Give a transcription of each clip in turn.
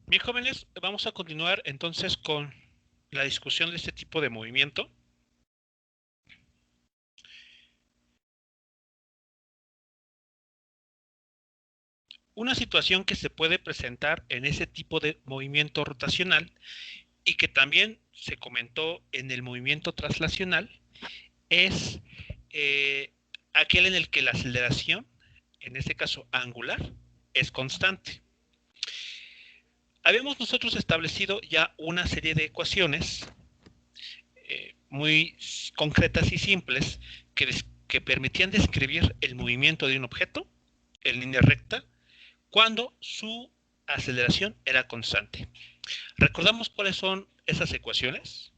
Bien, jóvenes, vamos a continuar entonces con la discusión de este tipo de movimiento. Una situación que se puede presentar en ese tipo de movimiento rotacional y que también se comentó en el movimiento traslacional es aquel en el que la aceleración, en este caso angular, es constante. Habíamos nosotros establecido ya una serie de ecuaciones muy concretas y simples que permitían describir el movimiento de un objeto en línea recta cuando su aceleración era constante. ¿Recordamos cuáles son esas ecuaciones?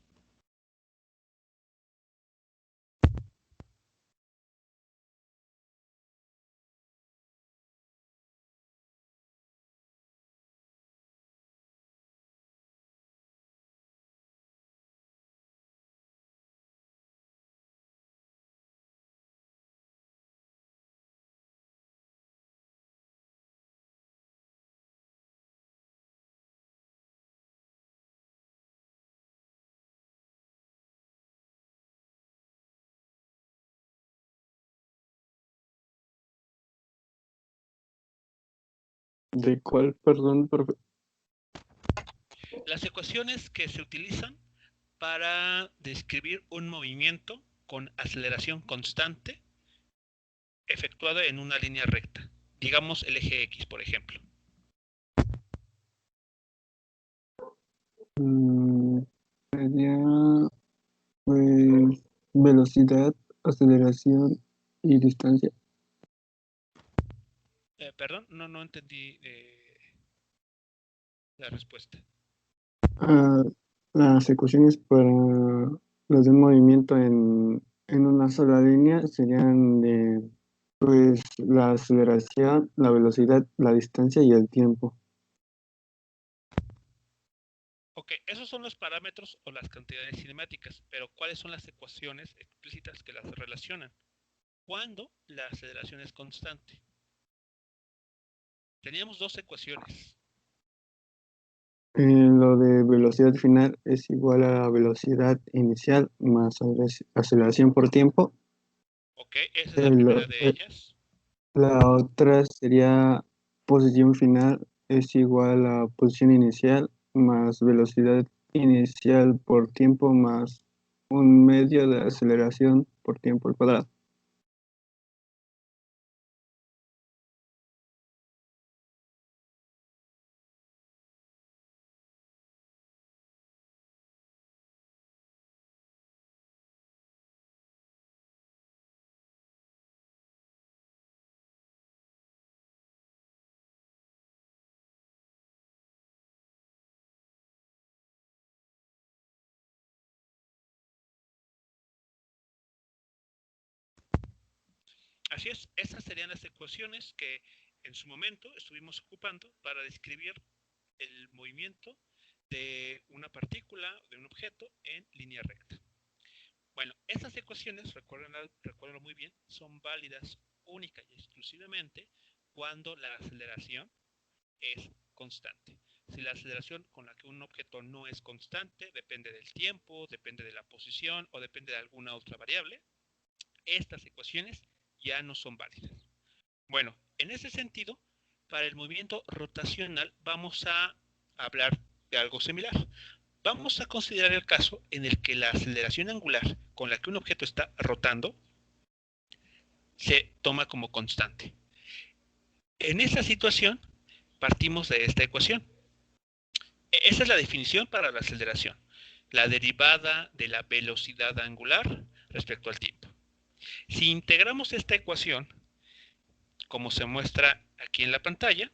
¿De cuál, perdón, profe? Las ecuaciones que se utilizan para describir un movimiento con aceleración constante efectuada en una línea recta. Digamos el eje X, por ejemplo. Sería, pues, velocidad, aceleración y distancia. Perdón, no entendí la respuesta. Ah, las ecuaciones para los de un movimiento en una sola línea serían de, pues, la aceleración, la velocidad, la distancia y el tiempo. Ok, esos son los parámetros o las cantidades cinemáticas, pero ¿cuáles son las ecuaciones explícitas que las relacionan? Cuando la aceleración es constante. Teníamos dos ecuaciones. Lo de velocidad final es igual a la velocidad inicial más aceleración por tiempo. Ok, esa es la primera El- de el- ellas. la otra sería posición final es igual a posición inicial más velocidad inicial por tiempo más un medio de aceleración por tiempo al cuadrado. Así es, esas serían las ecuaciones que en su momento estuvimos ocupando para describir el movimiento de una partícula, de un objeto, en línea recta. Bueno, estas ecuaciones, recuérdenlo muy bien, son válidas única y exclusivamente cuando la aceleración es constante. Si la aceleración con la que un objeto no es constante, depende del tiempo, depende de la posición o depende de alguna otra variable, estas ecuaciones ya no son válidas. Bueno, en ese sentido, para el movimiento rotacional vamos a hablar de algo similar. Vamos a considerar el caso en el que la aceleración angular con la que un objeto está rotando se toma como constante. En esta situación partimos de esta ecuación. Esa es la definición para la aceleración, la derivada de la velocidad angular respecto al tiempo. Si integramos esta ecuación, como se muestra aquí en la pantalla,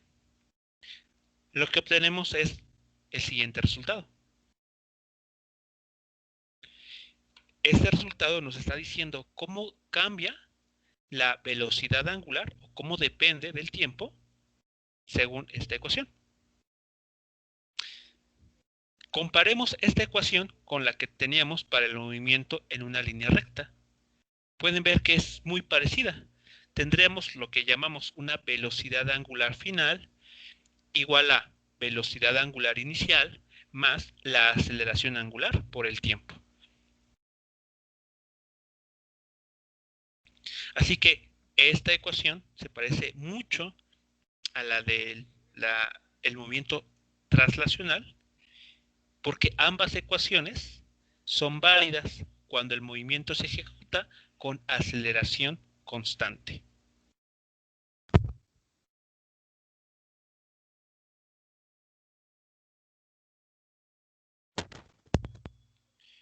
lo que obtenemos es el siguiente resultado. Este resultado nos está diciendo cómo cambia la velocidad angular o cómo depende del tiempo según esta ecuación. Comparemos esta ecuación con la que teníamos para el movimiento en una línea recta. Pueden ver que es muy parecida. Tendremos lo que llamamos una velocidad angular final igual a velocidad angular inicial más la aceleración angular por el tiempo. Así que esta ecuación se parece mucho a la del movimiento traslacional, porque ambas ecuaciones son válidas cuando el movimiento se ejecuta con aceleración constante.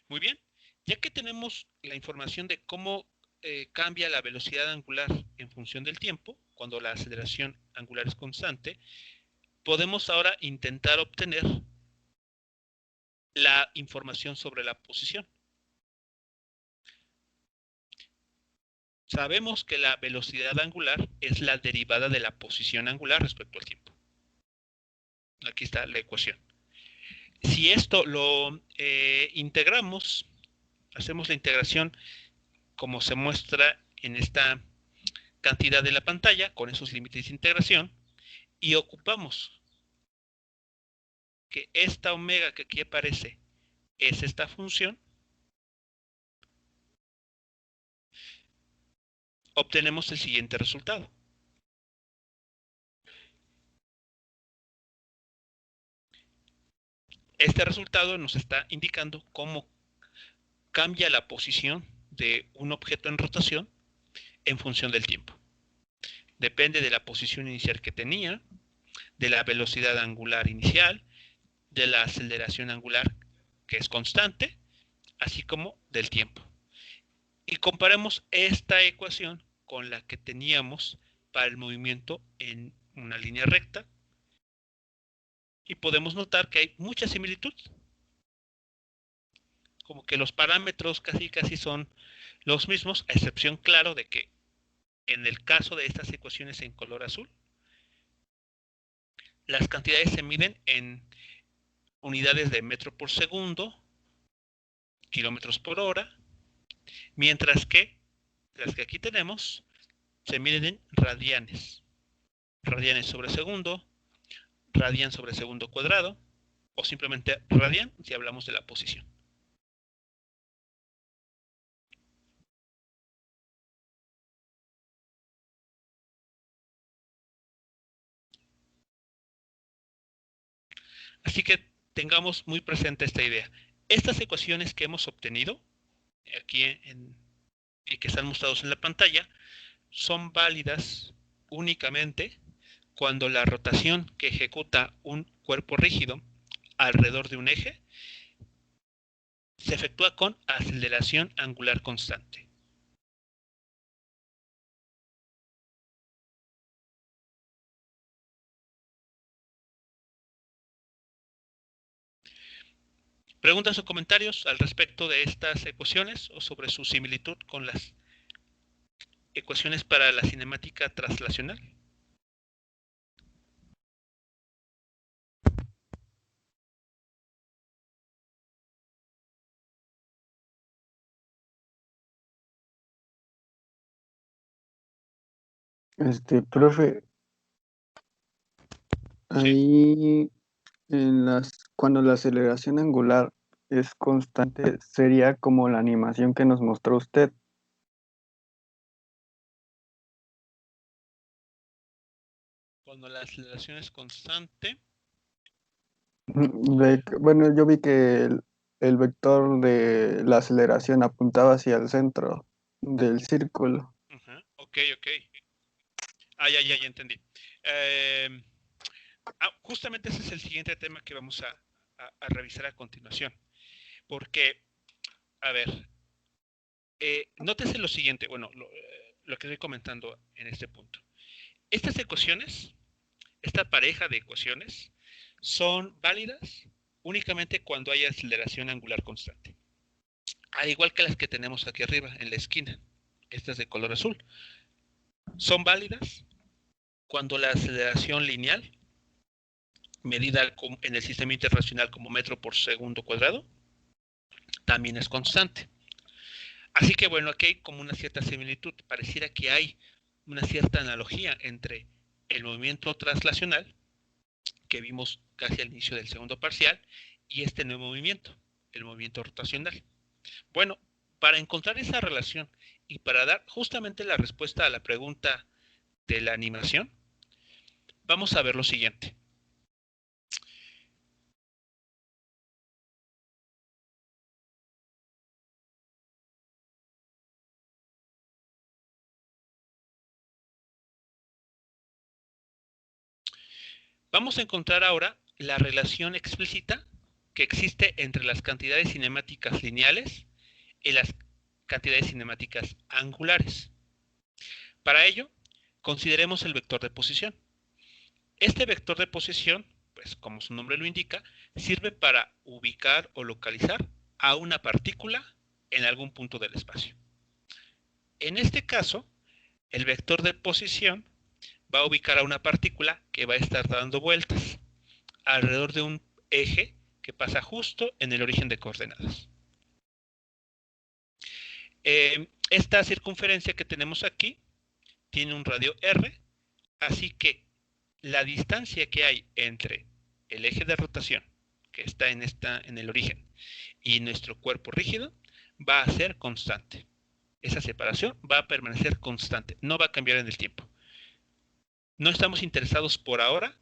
Muy bien, ya que tenemos la información de cómo cambia la velocidad angular en función del tiempo, cuando la aceleración angular es constante, podemos ahora intentar obtener la información sobre la posición. Sabemos que la velocidad angular es la derivada de la posición angular respecto al tiempo. Aquí está la ecuación. Si esto lo integramos, hacemos la integración como se muestra en esta cantidad de la pantalla, con esos límites de integración, y ocupamos que esta omega que aquí aparece es esta función, obtenemos el siguiente resultado. Este resultado nos está indicando cómo cambia la posición de un objeto en rotación en función del tiempo. Depende de la posición inicial que tenía, de la velocidad angular inicial, de la aceleración angular, que es constante, así como del tiempo. Y comparemos esta ecuación con la que teníamos para el movimiento en una línea recta, y podemos notar que hay mucha similitud. Como que los parámetros casi son los mismos, a excepción, claro, de que en el caso de estas ecuaciones en color azul, las cantidades se miden en unidades de metro por segundo, kilómetros por hora, mientras que las que aquí tenemos se miden en radianes. Radianes sobre segundo, radian sobre segundo cuadrado, o simplemente radian si hablamos de la posición. Así que tengamos muy presente esta idea. Estas ecuaciones que hemos obtenido aquí y que están mostrados en la pantalla son válidas únicamente cuando la rotación que ejecuta un cuerpo rígido alrededor de un eje se efectúa con aceleración angular constante. ¿Preguntas o comentarios al respecto de estas ecuaciones o sobre su similitud con las ecuaciones para la cinemática traslacional? Profe, Sí. ahí cuando la aceleración angular es constante, sería como la animación que nos mostró usted. Cuando la aceleración es constante. Bueno, yo vi que el vector de la aceleración apuntaba hacia el centro del círculo. Ok. Ya entendí. Justamente ese es el siguiente tema que vamos a revisar a continuación. Porque, a ver, nótese lo siguiente, bueno, lo que estoy comentando en este punto. Estas ecuaciones, esta pareja de ecuaciones, son válidas únicamente cuando hay aceleración angular constante. Al igual que las que tenemos aquí arriba, en la esquina, estas de color azul. Son válidas cuando la aceleración lineal, medida en el sistema internacional como metro por segundo cuadrado, también es constante. Así que bueno, aquí hay como una cierta similitud. Pareciera que hay una cierta analogía entre el movimiento traslacional, que vimos casi al inicio del segundo parcial y este nuevo movimiento, el movimiento rotacional. Bueno, para encontrar esa relación y para dar justamente la respuesta a la pregunta de la animación, vamos a ver lo siguiente. Vamos a encontrar ahora la relación explícita que existe entre las cantidades cinemáticas lineales y las cantidades cinemáticas angulares. Para ello, consideremos el vector de posición. Este vector de posición, pues como su nombre lo indica, sirve para ubicar o localizar a una partícula en algún punto del espacio. En este caso, el vector de posición va a ubicar a una partícula que va a estar dando vueltas alrededor de un eje que pasa justo en el origen de coordenadas. Esta circunferencia que tenemos aquí tiene un radio r, así que la distancia que hay entre el eje de rotación, que está en el origen, y nuestro cuerpo rígido, va a ser constante. Esa separación va a permanecer constante, no va a cambiar en el tiempo. No estamos interesados por ahora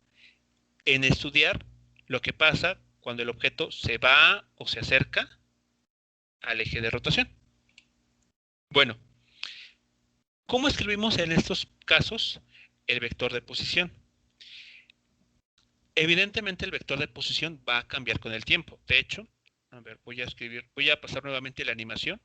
en estudiar lo que pasa cuando el objeto se va o se acerca al eje de rotación. Bueno, ¿cómo escribimos en estos casos el vector de posición? Evidentemente el vector de posición va a cambiar con el tiempo. De hecho, a ver, voy a pasar nuevamente la animación.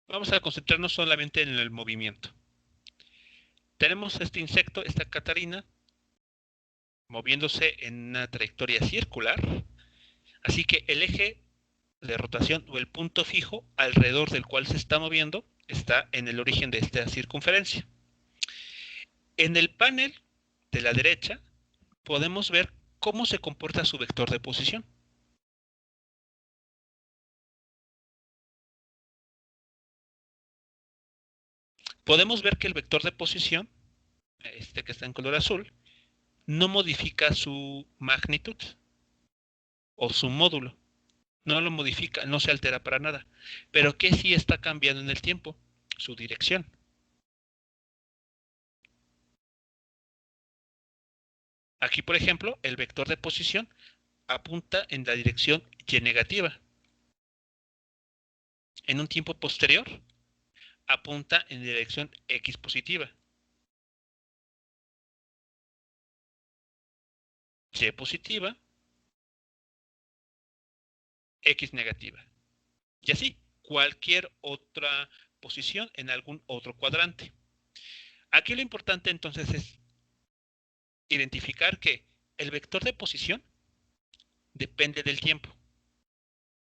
Vamos a concentrarnos solamente en el movimiento. Tenemos este insecto, esta Catarina, moviéndose en una trayectoria circular. Así que el eje de rotación o el punto fijo alrededor del cual se está moviendo está en el origen de esta circunferencia. En el panel de la derecha podemos ver cómo se comporta su vector de posición. Podemos ver que el vector de posición, este que está en color azul, no modifica su magnitud o su módulo. No lo modifica, no se altera para nada. Pero ¿qué sí está cambiando en el tiempo? Su dirección. Aquí, por ejemplo, el vector de posición apunta en la dirección y negativa. En un tiempo posterior, apunta en dirección x positiva. Y positiva, x negativa. Y así, cualquier otra posición en algún otro cuadrante. Aquí lo importante entonces es identificar que el vector de posición depende del tiempo.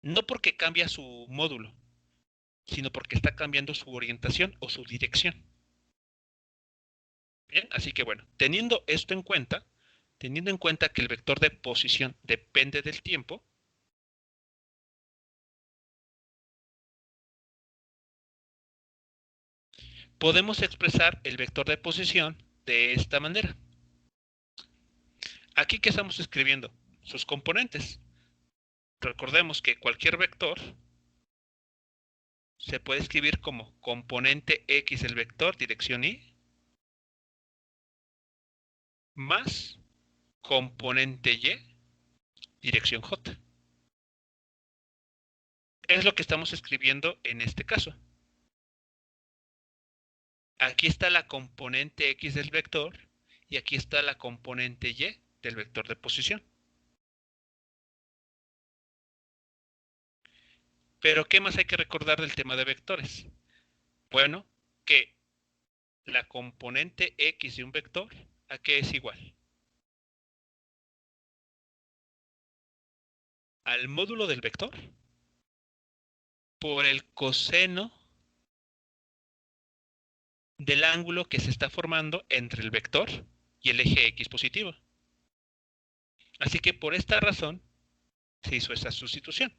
No porque cambia su módulo, sino porque está cambiando su orientación o su dirección. Bien, así que bueno, teniendo esto en cuenta, teniendo en cuenta que el vector de posición depende del tiempo, podemos expresar el vector de posición de esta manera. Aquí, ¿qué estamos escribiendo? Sus componentes. Recordemos que cualquier vector se puede escribir como componente X del vector, dirección Y, más componente Y, dirección J. Es lo que estamos escribiendo en este caso. Aquí está la componente X del vector y aquí está la componente Y del vector de posición. Pero ¿qué más hay que recordar del tema de vectores? Bueno, que la componente X de un vector, ¿a qué es igual? Al módulo del vector por el coseno del ángulo que se está formando entre el vector y el eje X positivo. Así que por esta razón se hizo esta sustitución.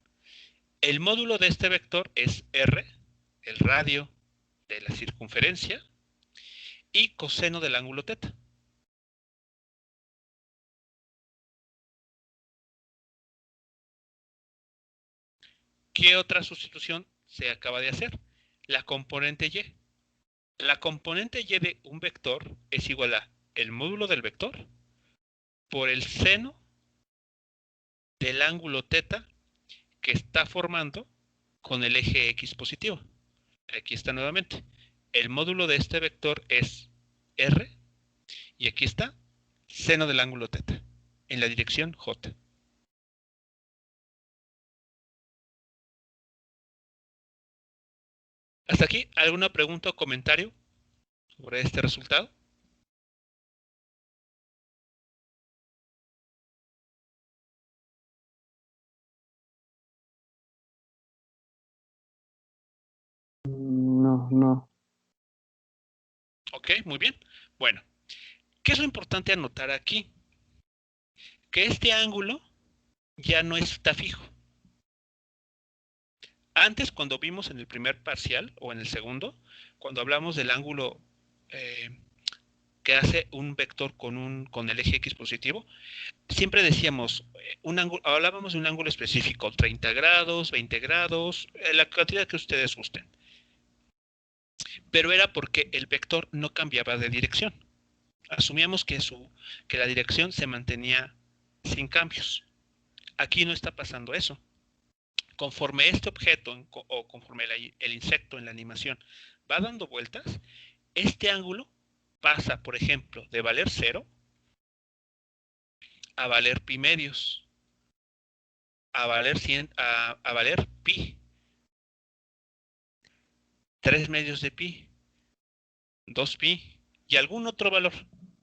El módulo de este vector es r, el radio de la circunferencia, y coseno del ángulo θ. ¿Qué otra sustitución se acaba de hacer? La componente y. La componente y de un vector es igual a el módulo del vector por el seno del ángulo θ que está formando con el eje x positivo. Aquí está nuevamente. El módulo de este vector es r y aquí está seno del ángulo θ en la dirección j. ¿Hasta aquí alguna pregunta o comentario sobre este resultado? No, no. Ok, muy bien. Bueno, ¿qué es lo importante anotar aquí? Que este ángulo ya no está fijo. Antes, cuando vimos en el primer parcial o en el segundo, cuando hablamos del ángulo que hace un vector con el eje x positivo, siempre decíamos, hablábamos de un ángulo específico, 30 grados, 20 grados, la cantidad que ustedes gusten. Pero era porque el vector no cambiaba de dirección. Asumíamos que la dirección se mantenía sin cambios. Aquí no está pasando eso. Conforme este objeto o conforme el insecto en la animación va dando vueltas, este ángulo pasa, por ejemplo, de valer 0 a valer pi medios, a valer 100, a valer pi, 3 medios de pi, 2 pi y algún otro valor,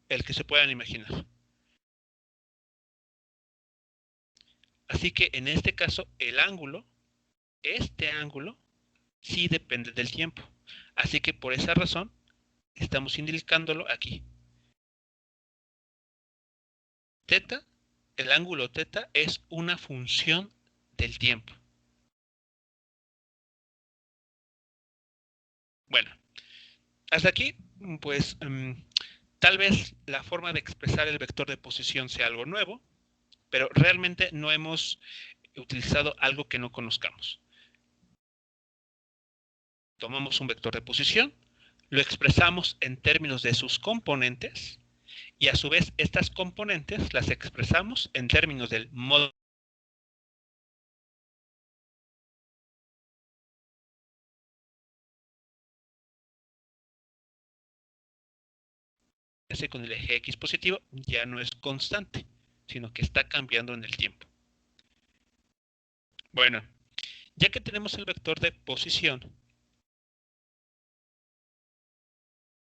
el que se puedan imaginar. Así que en este caso, este ángulo, sí depende del tiempo. Así que por esa razón, estamos indicándolo aquí. Θ, el ángulo θ es una función del tiempo. Bueno, hasta aquí, pues, tal vez la forma de expresar el vector de posición sea algo nuevo, pero realmente no hemos utilizado algo que no conozcamos. Tomamos un vector de posición, lo expresamos en términos de sus componentes, y a su vez estas componentes las expresamos en términos del modo con el eje x positivo ya no es constante, sino que está cambiando en el tiempo. Bueno, ya que tenemos el vector de posición,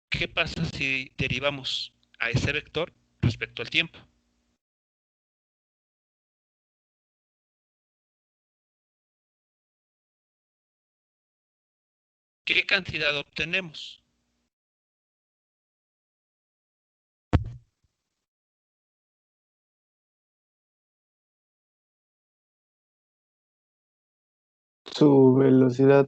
¿qué pasa si derivamos a ese vector respecto al tiempo? ¿Qué cantidad obtenemos? Su velocidad.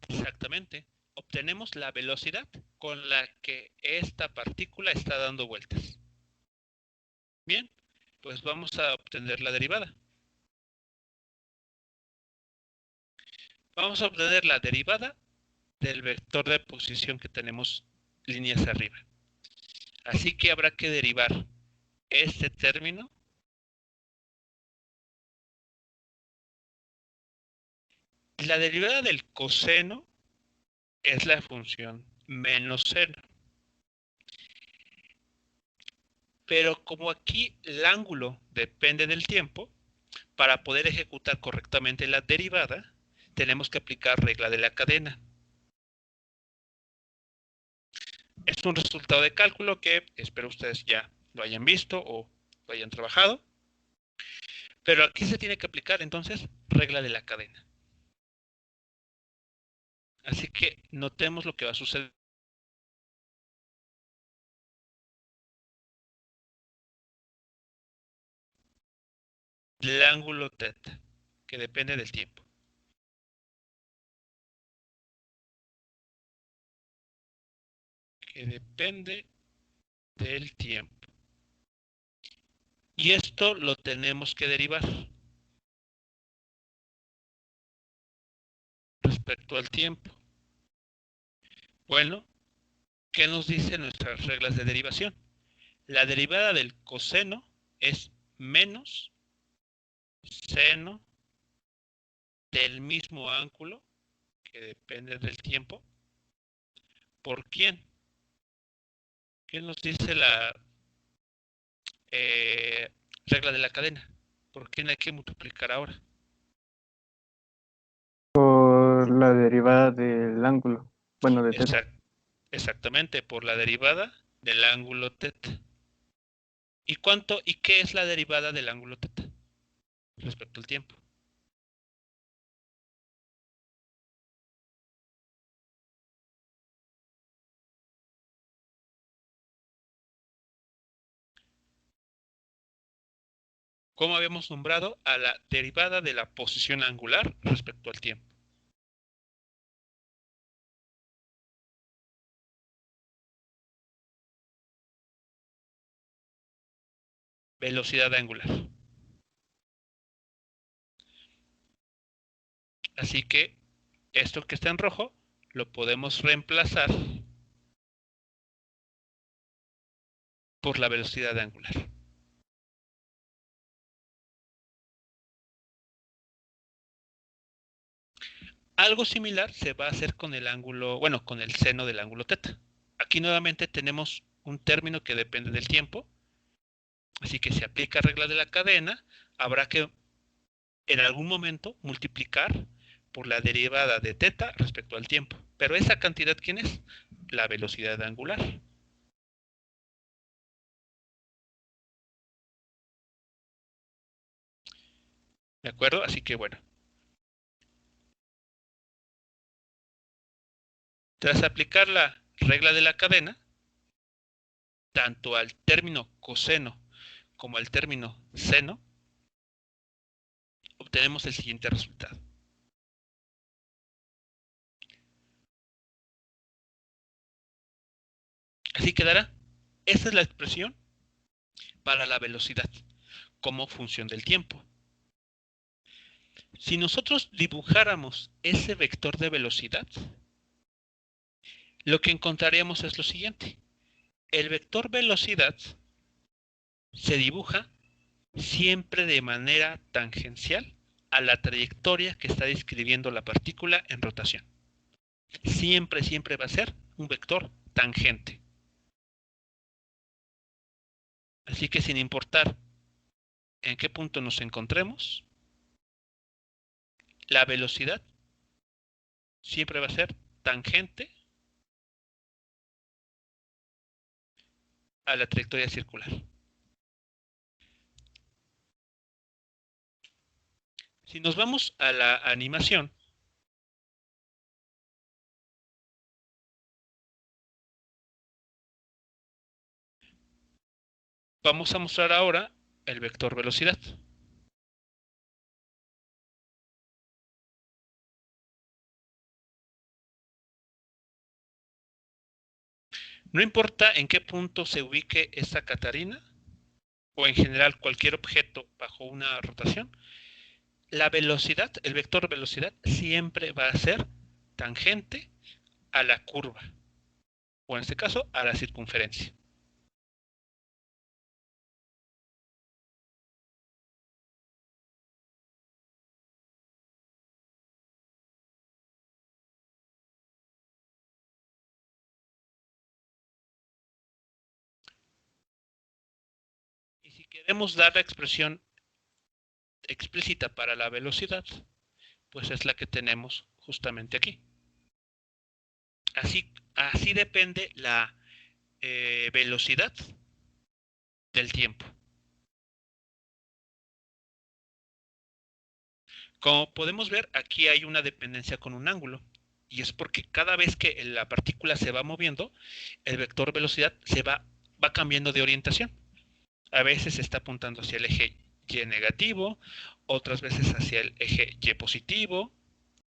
Exactamente. Obtenemos la velocidad con la que esta partícula está dando vueltas. Bien, pues vamos a obtener la derivada. Vamos a obtener la derivada del vector de posición que tenemos líneas arriba. Así que habrá que derivar este término la derivada del coseno es la función menos seno. Pero como aquí el ángulo depende del tiempo, para poder ejecutar correctamente la derivada, tenemos que aplicar regla de la cadena. Es un resultado de cálculo que espero ustedes ya lo hayan visto o lo hayan trabajado. Pero aquí se tiene que aplicar entonces regla de la cadena. Así que notemos lo que va a suceder. del ángulo teta, que depende del tiempo. Que depende del tiempo. Y esto lo tenemos que derivar respecto al tiempo. Bueno, ¿qué nos dicen nuestras reglas de derivación? La derivada del coseno es menos seno del mismo ángulo, que depende del tiempo, ¿por quién? ¿Qué nos dice la regla de la cadena? ¿Por quién hay que multiplicar ahora? Por la derivada del ángulo, bueno, de teta. Exactamente, por la derivada del ángulo teta. ¿Y qué es la derivada del ángulo teta respecto al tiempo? ¿Cómo habíamos nombrado a la derivada de la posición angular respecto al tiempo? Velocidad angular. Así que esto que está en rojo lo podemos reemplazar por la velocidad angular. Algo similar se va a hacer con el ángulo, bueno, con el seno del ángulo teta. Aquí nuevamente tenemos un término que depende del tiempo, así que si aplica regla de la cadena, habrá que en algún momento multiplicar por la derivada de teta respecto al tiempo. Pero esa cantidad, ¿quién es? La velocidad angular. ¿De acuerdo? Así que bueno. Tras aplicar la regla de la cadena, tanto al término coseno como al término seno, obtenemos el siguiente resultado. Así quedará. Esa es la expresión para la velocidad como función del tiempo. Si nosotros dibujáramos ese vector de velocidad, lo que encontraríamos es lo siguiente. El vector velocidad se dibuja siempre de manera tangencial a la trayectoria que está describiendo la partícula en rotación. Siempre, siempre va a ser un vector tangente. Así que sin importar en qué punto nos encontremos, la velocidad siempre va a ser tangente a la trayectoria circular. Si nos vamos a la animación, vamos a mostrar ahora el vector velocidad. No importa en qué punto se ubique esta Catarina, o en general cualquier objeto bajo una rotación, la velocidad, el vector velocidad, siempre va a ser tangente a la curva, o en este caso a la circunferencia. Y si queremos dar la expresión explícita para la velocidad, pues es la que tenemos justamente aquí. Así depende la velocidad del tiempo. Como podemos ver, aquí hay una dependencia con un ángulo. Y es porque cada vez que la partícula se va moviendo, el vector velocidad va cambiando de orientación. A veces está apuntando hacia el eje Y negativo, otras veces hacia el eje Y positivo,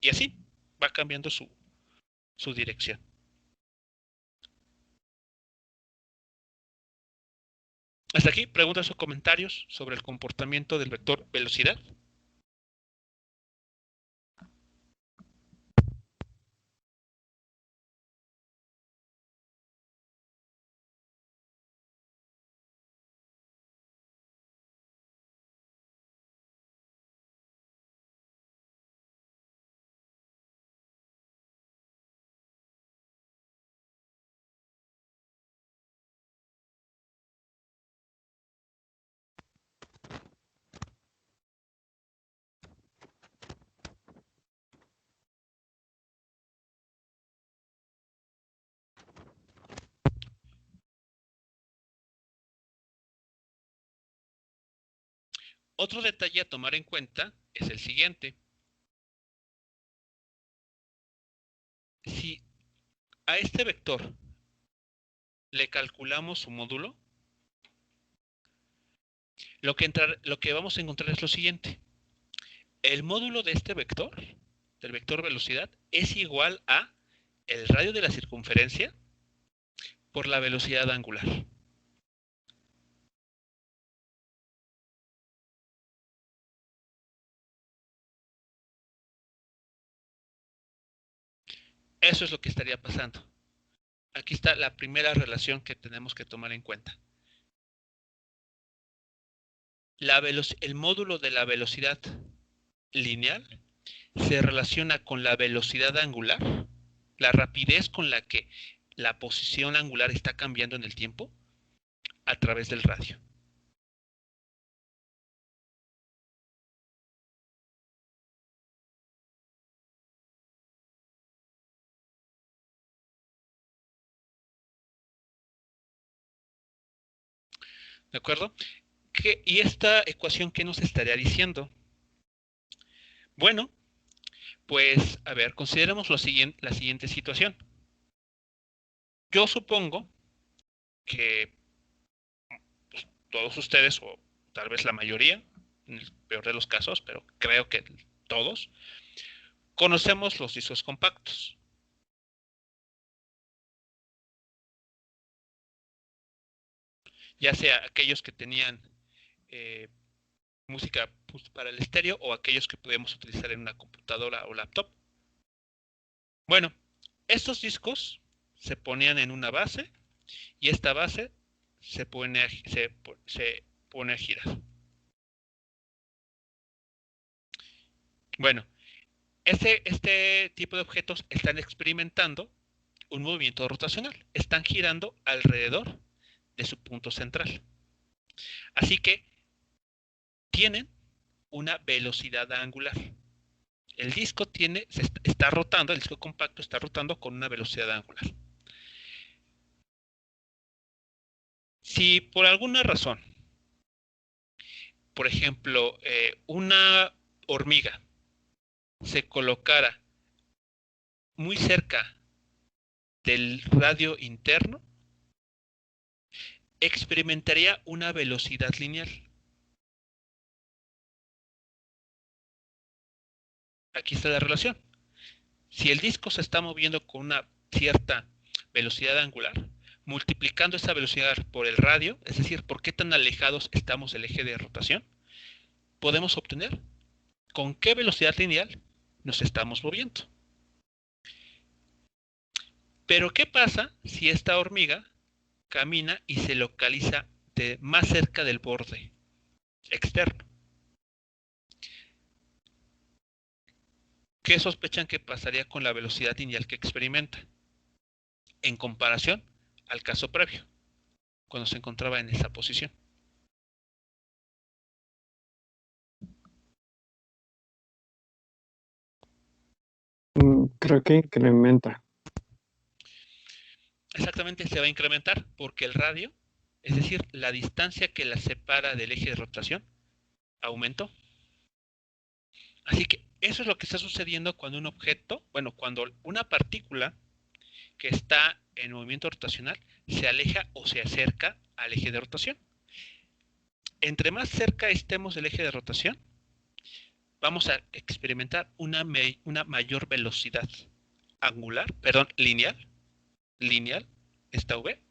y así va cambiando su dirección. Hasta aquí, preguntas o comentarios sobre el comportamiento del vector velocidad. Otro detalle a tomar en cuenta es el siguiente. Si a este vector le calculamos su módulo, lo que vamos a encontrar es lo siguiente. El módulo de este vector, del vector velocidad, es igual a el radio de la circunferencia por la velocidad angular. Eso es lo que estaría pasando. Aquí está la primera relación que tenemos que tomar en cuenta. El módulo de la velocidad lineal se relaciona con la velocidad angular, la rapidez con la que la posición angular está cambiando en el tiempo a través del radio. ¿De acuerdo? ¿Y esta ecuación qué nos estaría diciendo? Bueno, pues, a ver, consideremos la siguiente situación. Yo supongo que pues, todos ustedes, o tal vez la mayoría, en el peor de los casos, pero creo que todos, conocemos los discos compactos. Ya sea aquellos que tenían música para el estéreo o aquellos que podemos utilizar en una computadora o laptop. Bueno, estos discos se ponían en una base y esta base se pone a girar. Bueno, este tipo de objetos están experimentando un movimiento rotacional. Están girando alrededor de su punto central. Así que tienen una velocidad angular. El disco está rotando, el disco compacto está rotando con una velocidad angular. Si por alguna razón, por ejemplo, una hormiga se colocara muy cerca del radio interno, experimentaría una velocidad lineal. Aquí está la relación. Si el disco se está moviendo con una cierta velocidad angular, multiplicando esa velocidad por el radio, es decir, por qué tan alejados estamos del eje de rotación, podemos obtener con qué velocidad lineal nos estamos moviendo. Pero ¿qué pasa si esta hormiga camina y se localiza más cerca del borde externo? ¿Qué sospechan que pasaría con la velocidad lineal que experimenta en comparación al caso previo, cuando se encontraba en esa posición? Creo que incrementa. Exactamente, se va a incrementar porque el radio, es decir, la distancia que la separa del eje de rotación, aumentó. Así que eso es lo que está sucediendo cuando un objeto, bueno, cuando una partícula que está en movimiento rotacional se aleja o se acerca al eje de rotación. Entre más cerca estemos del eje de rotación, vamos a experimentar una mayor velocidad angular, perdón, lineal, esta V,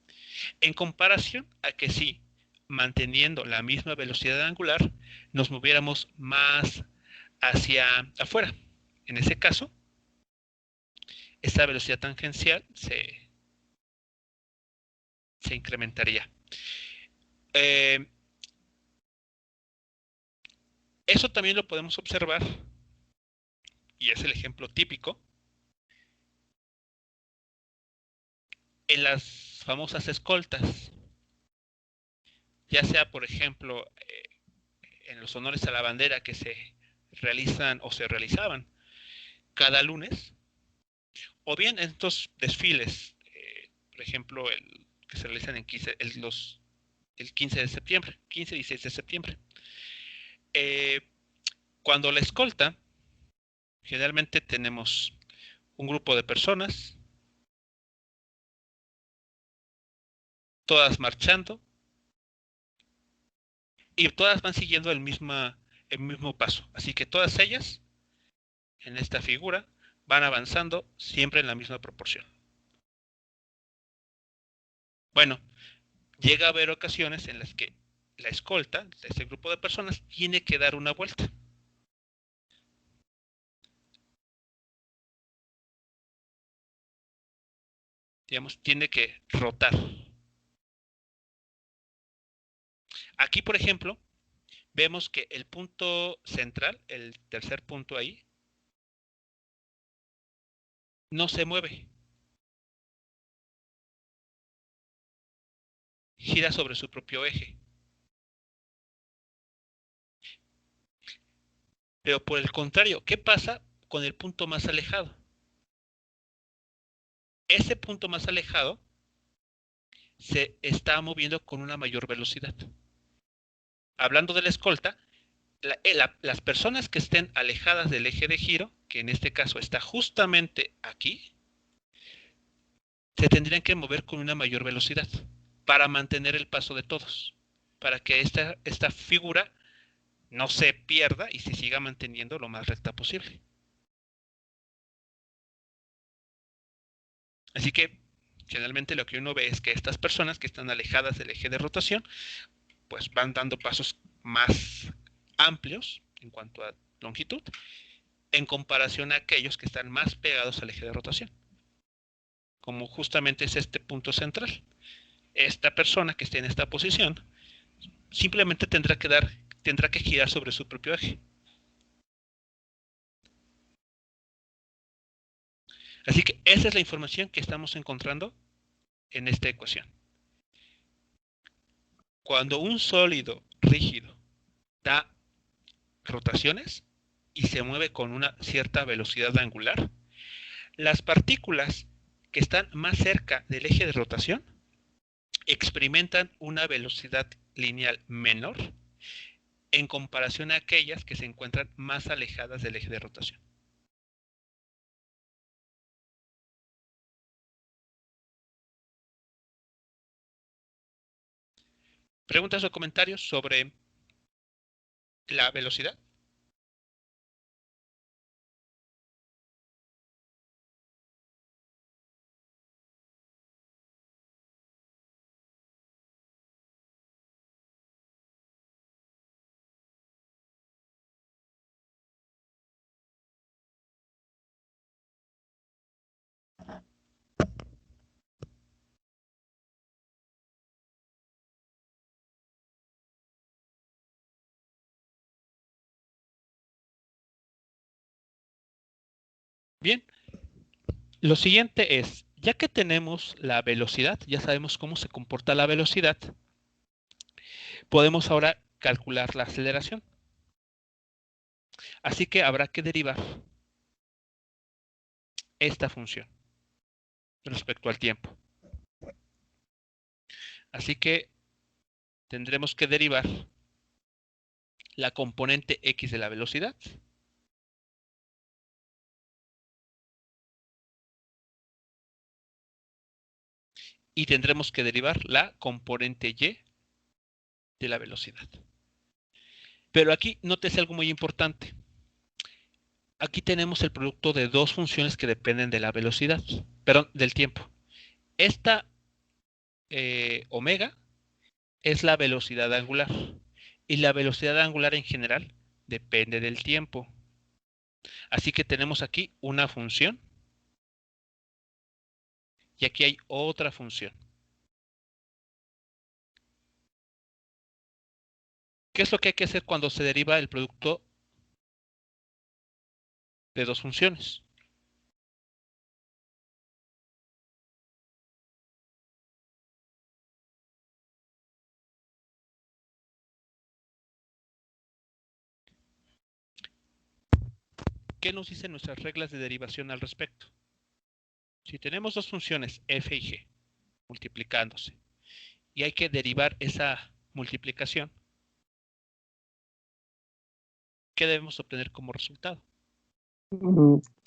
en comparación a que si, manteniendo la misma velocidad angular, nos moviéramos más hacia afuera. En ese caso, esta velocidad tangencial se incrementaría. Eso también lo podemos observar, y es el ejemplo típico, en las famosas escoltas. Ya sea, por ejemplo, en los honores a la bandera que se realizan o se realizaban cada lunes, o bien en estos desfiles, por ejemplo, que se realizan el 15 de septiembre, 15 y 16 de septiembre. Cuando la escolta, generalmente tenemos un grupo de personas, todas marchando, y todas van siguiendo el mismo paso. Así que todas ellas, en esta figura, van avanzando siempre en la misma proporción. Bueno, llega a haber ocasiones en las que la escolta, este grupo de personas, tiene que dar una vuelta. Digamos, tiene que rotar. Aquí, por ejemplo, vemos que el punto central, el tercer punto ahí, no se mueve. Gira sobre su propio eje. Pero por el contrario, ¿qué pasa con el punto más alejado? Ese punto más alejado se está moviendo con una mayor velocidad. Hablando de la escolta, las personas que estén alejadas del eje de giro, que en este caso está justamente aquí, se tendrían que mover con una mayor velocidad para mantener el paso de todos, para que esta figura no se pierda y se siga manteniendo lo más recta posible. Así que generalmente lo que uno ve es que estas personas que están alejadas del eje de rotación, pues van dando pasos más amplios en cuanto a longitud, en comparación a aquellos que están más pegados al eje de rotación. Como justamente es este punto central. Esta persona que esté en esta posición simplemente tendrá que girar sobre su propio eje. Así que esa es la información que estamos encontrando en esta ecuación. Cuando un sólido rígido da rotaciones y se mueve con una cierta velocidad angular, las partículas que están más cerca del eje de rotación experimentan una velocidad lineal menor en comparación a aquellas que se encuentran más alejadas del eje de rotación. ¿Preguntas o comentarios sobre la velocidad? Bien, lo siguiente es, ya que tenemos la velocidad, ya sabemos cómo se comporta la velocidad, podemos ahora calcular la aceleración. Así que habrá que derivar esta función respecto al tiempo. Así que tendremos que derivar la componente x de la velocidad y tendremos que derivar la componente y de la velocidad. Pero aquí nótese algo muy importante. Aquí tenemos el producto de dos funciones que dependen de la velocidad, perdón, del tiempo. Esta omega es la velocidad angular y la velocidad angular en general depende del tiempo. Así que tenemos aquí una función y aquí hay otra función. ¿Qué es lo que hay que hacer cuando se deriva el producto de dos funciones? ¿Qué nos dicen nuestras reglas de derivación al respecto? Si tenemos dos funciones f y g multiplicándose y hay que derivar esa multiplicación, ¿qué debemos obtener como resultado?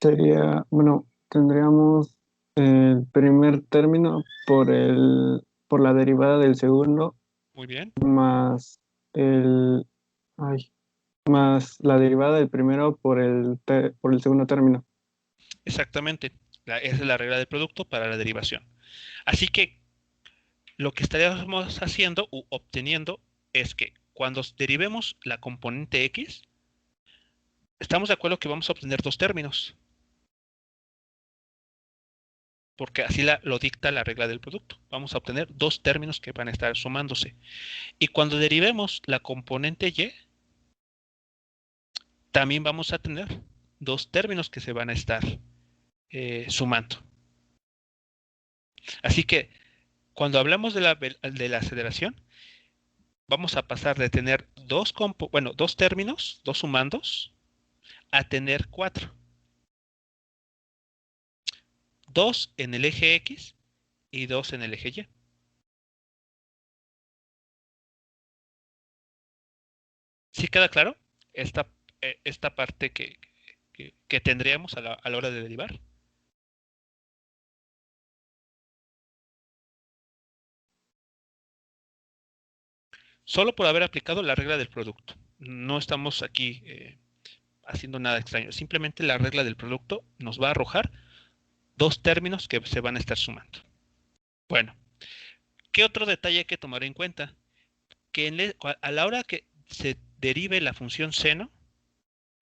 Sería, bueno, tendríamos el primer término por la derivada del segundo Muy bien, más el, ay, más la derivada del primero por el segundo término. exactamente. Esa es la regla del producto para la derivación. Así que lo que estaríamos haciendo u obteniendo es que cuando derivemos la componente x, estamos de acuerdo que vamos a obtener dos términos, porque así lo dicta la regla del producto. Vamos a obtener dos términos que van a estar sumándose. Y cuando derivemos la componente y, también vamos a tener dos términos que se van a estar sumando. Así que cuando hablamos de la aceleración, vamos a pasar de tener dos términos, dos sumandos, a tener cuatro. Dos en el eje X y dos en el eje Y. ¿Sí queda claro esta, esta parte que tendríamos a la hora de derivar? Solo por haber aplicado la regla del producto. No estamos aquí haciendo nada extraño. Simplemente la regla del producto nos va a arrojar dos términos que se van a estar sumando. Bueno, ¿qué otro detalle hay que tomar en cuenta? Que a la hora que se derive la función seno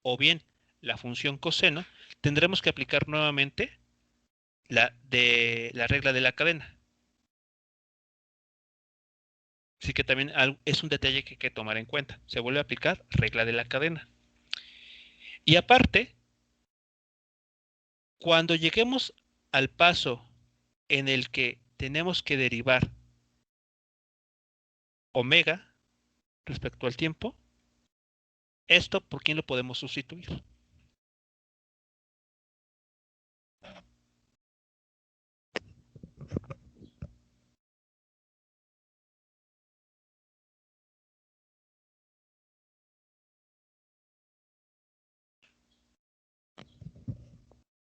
o bien la función coseno, tendremos que aplicar nuevamente la regla de la cadena. Así que también es un detalle que hay que tomar en cuenta. Se vuelve a aplicar regla de la cadena. Y aparte, cuando lleguemos al paso en el que tenemos que derivar omega respecto al tiempo, ¿esto por quién lo podemos sustituir?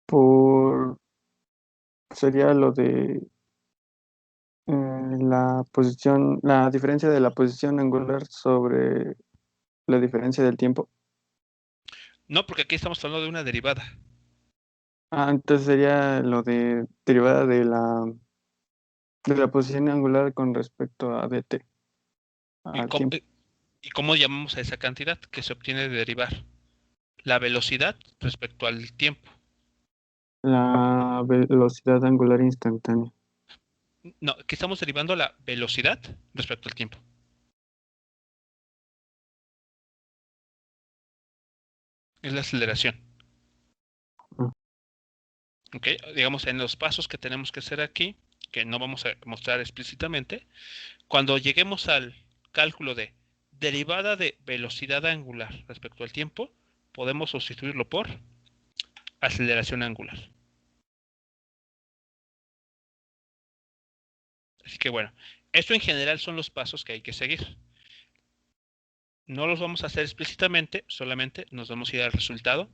Por, sería lo de la posición, la diferencia de la posición angular sobre la diferencia del tiempo. No, porque aquí estamos hablando de una derivada. Entonces sería lo de derivada de la posición angular con respecto a dt, ¿Y al cómo, tiempo. y cómo llamamos a esa cantidad que se obtiene de derivar? La velocidad respecto al tiempo. La velocidad angular instantánea. No, que estamos derivando la velocidad respecto al tiempo. Es la aceleración. Ah, ¿Ok? Digamos, en los pasos que tenemos que hacer aquí, que no vamos a mostrar explícitamente, cuando lleguemos al cálculo de derivada de velocidad angular respecto al tiempo, podemos sustituirlo por aceleración angular. Así que bueno, esto en general son los pasos que hay que seguir. No los vamos a hacer explícitamente, solamente nos vamos a ir al resultado,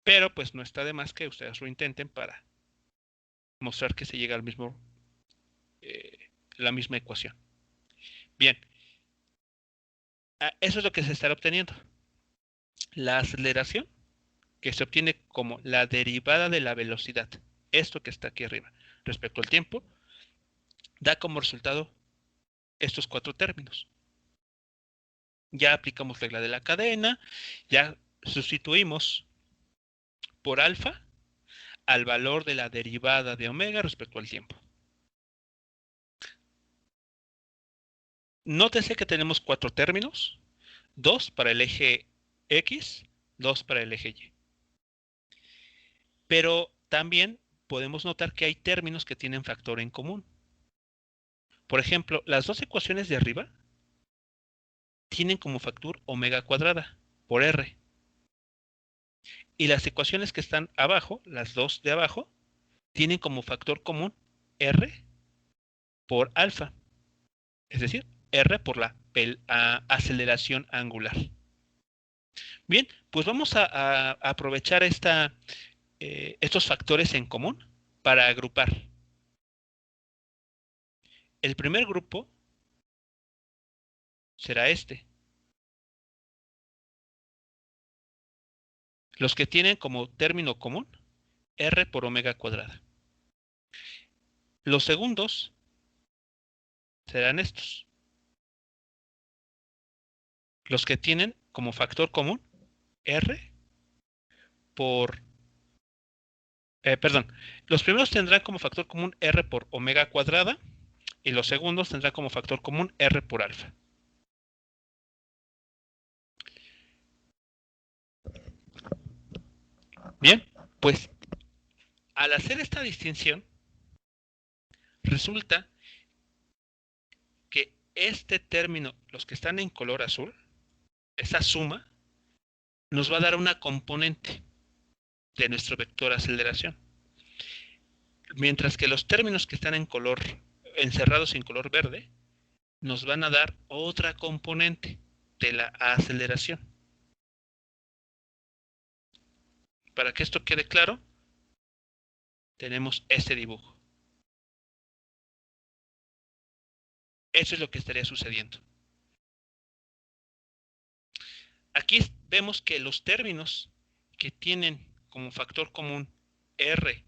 pero pues no está de más que ustedes lo intenten para mostrar que se llega al mismo, la misma ecuación. Bien, Eso es lo que se estará obteniendo. La aceleración, que se obtiene como la derivada de la velocidad, esto que está aquí arriba, respecto al tiempo, da como resultado estos cuatro términos. Ya aplicamos regla de la cadena, ya sustituimos por alfa al valor de la derivada de omega respecto al tiempo. Nótese que tenemos cuatro términos, dos para el eje X, dos para el eje Y. Pero también podemos notar que hay términos que tienen factor en común. Por ejemplo, las dos ecuaciones de arriba tienen como factor omega cuadrada por R. Y las ecuaciones que están abajo, las dos de abajo, tienen como factor común R por alfa. Es decir, R por la aceleración angular. Bien, pues vamos a aprovechar estos factores en común para agrupar. El primer grupo será este. Los que tienen como término común R por omega cuadrada. Los segundos serán estos. Los que tienen como factor común R por... perdón, los primeros tendrán como factor común R por omega cuadrada y los segundos tendrán como factor común R por alfa. Bien, pues al hacer esta distinción, resulta que este término, los que están en color azul, esa suma, nos va a dar una componente de nuestro vector aceleración. Mientras que los términos que están en color, encerrados en color verde, nos van a dar otra componente de la aceleración. Para que esto quede claro, tenemos este dibujo. Eso es lo que estaría sucediendo. Aquí vemos que los términos que tienen como factor común R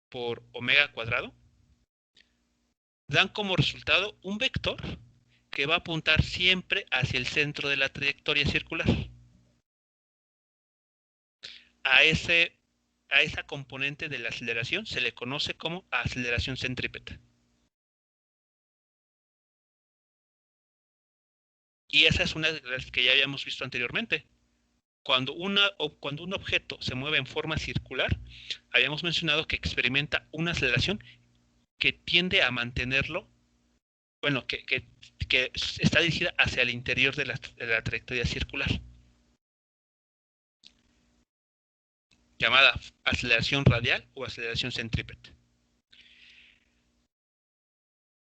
por omega cuadrado dan como resultado un vector que va a apuntar siempre hacia el centro de la trayectoria circular. A esa componente de la aceleración se le conoce como aceleración centrípeta. Y esa es una de las que ya habíamos visto anteriormente. Cuando un objeto se mueve en forma circular, habíamos mencionado que experimenta una aceleración que tiende a mantenerlo, bueno, que está dirigida hacia el interior de la trayectoria circular, llamada aceleración radial o aceleración centrípeta.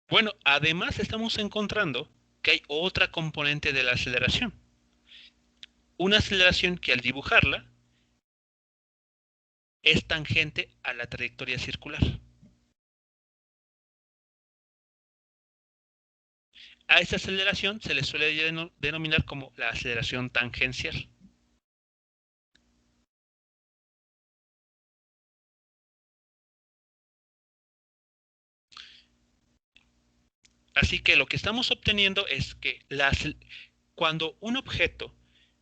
Bueno, además estamos encontrando que hay otra componente de la aceleración. Una aceleración que al dibujarla es tangente a la trayectoria circular. A esta aceleración se le suele denominar como la aceleración tangencial. Así que lo que estamos obteniendo es que cuando un objeto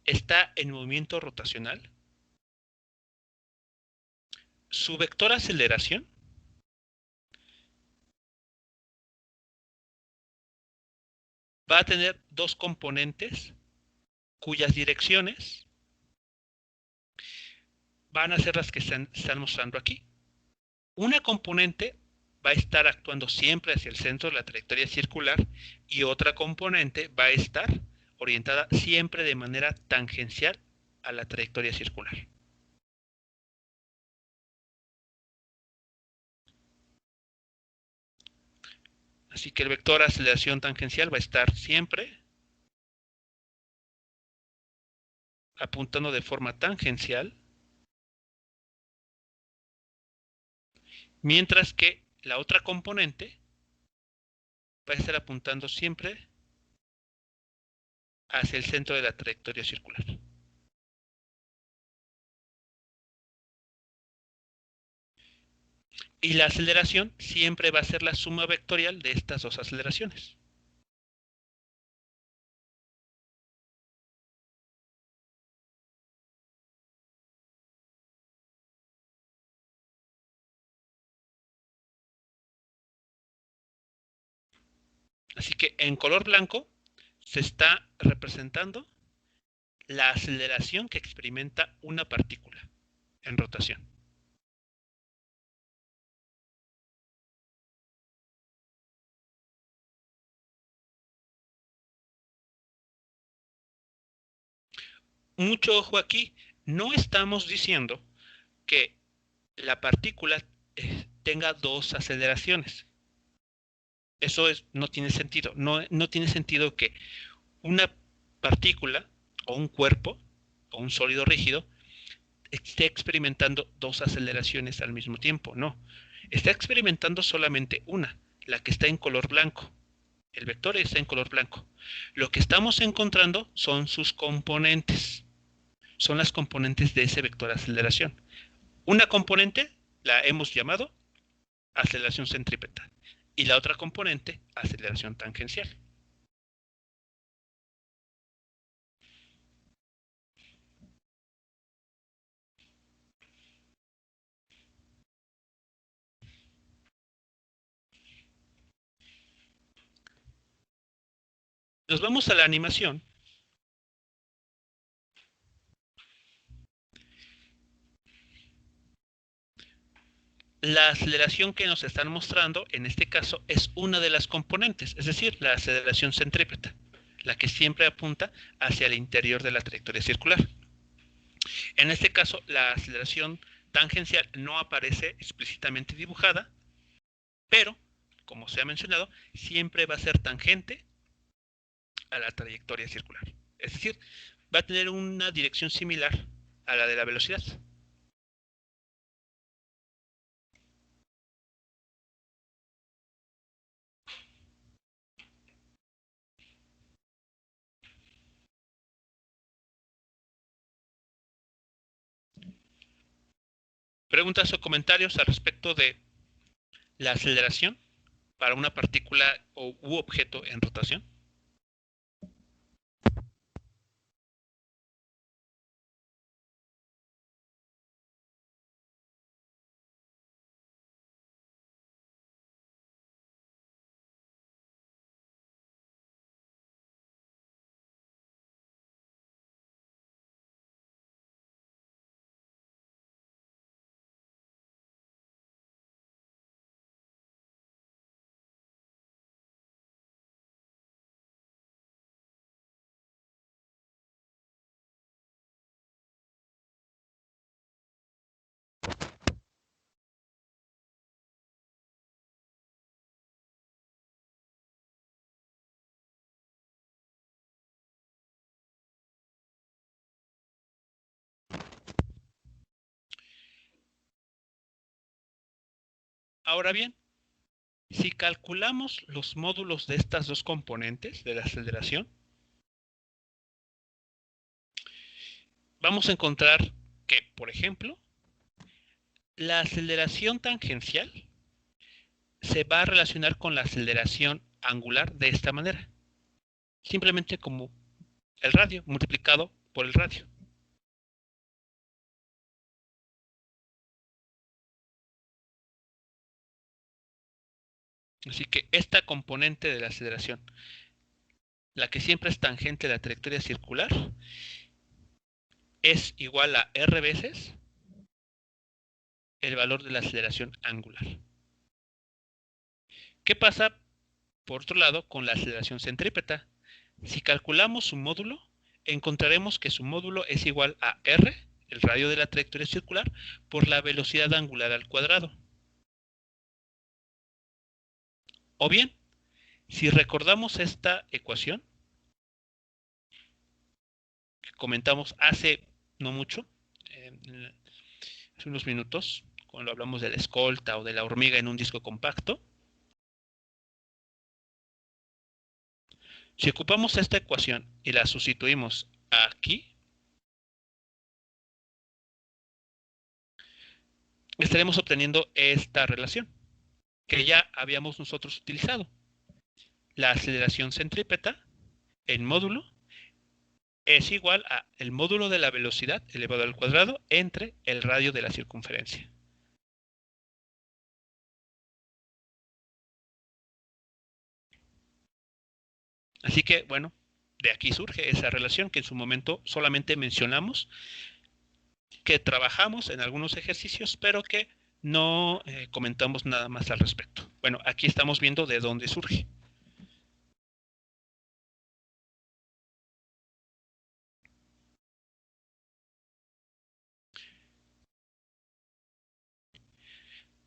está en movimiento rotacional, su vector aceleración va a tener dos componentes cuyas direcciones van a ser las que están mostrando aquí. Una componente va a estar actuando siempre hacia el centro de la trayectoria circular y otra componente va a estar orientada siempre de manera tangencial a la trayectoria circular. Así que el vector aceleración tangencial va a estar siempre apuntando de forma tangencial, mientras que la otra componente va a estar apuntando siempre hacia el centro de la trayectoria circular. Y la aceleración siempre va a ser la suma vectorial de estas dos aceleraciones. Así que en color blanco se está representando la aceleración que experimenta una partícula en rotación. Mucho ojo aquí, no estamos diciendo que la partícula tenga dos aceleraciones. Eso no tiene sentido. No tiene sentido que una partícula o un cuerpo o un sólido rígido esté experimentando dos aceleraciones al mismo tiempo. No, está experimentando solamente una, la que está en color blanco. El vector está en color blanco. Lo que estamos encontrando son sus componentes. Son las componentes de ese vector aceleración. Una componente la hemos llamado aceleración centrípeta y la otra componente aceleración tangencial. Nos vamos a la animación. La aceleración que nos están mostrando, en este caso, es una de las componentes, es decir, la aceleración centrípeta, la que siempre apunta hacia el interior de la trayectoria circular. En este caso, la aceleración tangencial no aparece explícitamente dibujada, pero, como se ha mencionado, siempre va a ser tangente a la trayectoria circular. Es decir, va a tener una dirección similar a la de la velocidad. Preguntas o comentarios al respecto de la aceleración para una partícula u objeto en rotación. Ahora bien, si calculamos los módulos de estas dos componentes de la aceleración, vamos a encontrar que, por ejemplo, la aceleración tangencial se va a relacionar con la aceleración angular de esta manera, simplemente como el radio multiplicado por el radio. Así que esta componente de la aceleración, la que siempre es tangente a la trayectoria circular, es igual a r veces el valor de la aceleración angular. ¿Qué pasa, por otro lado, con la aceleración centrípeta? Si calculamos su módulo, encontraremos que su módulo es igual a r, el radio de la trayectoria circular, por la velocidad angular al cuadrado. O bien, si recordamos esta ecuación que comentamos hace no mucho, hace unos minutos, cuando hablamos de la escolta o de la hormiga en un disco compacto, Si ocupamos esta ecuación y la sustituimos aquí, estaremos obteniendo esta relación que ya habíamos nosotros utilizado. La aceleración centrípeta en módulo es igual a el módulo de la velocidad elevado al cuadrado entre el radio de la circunferencia. Así que, bueno, de aquí surge esa relación que en su momento solamente mencionamos, que trabajamos en algunos ejercicios, pero que no comentamos nada más al respecto. Bueno, aquí estamos viendo de dónde surge.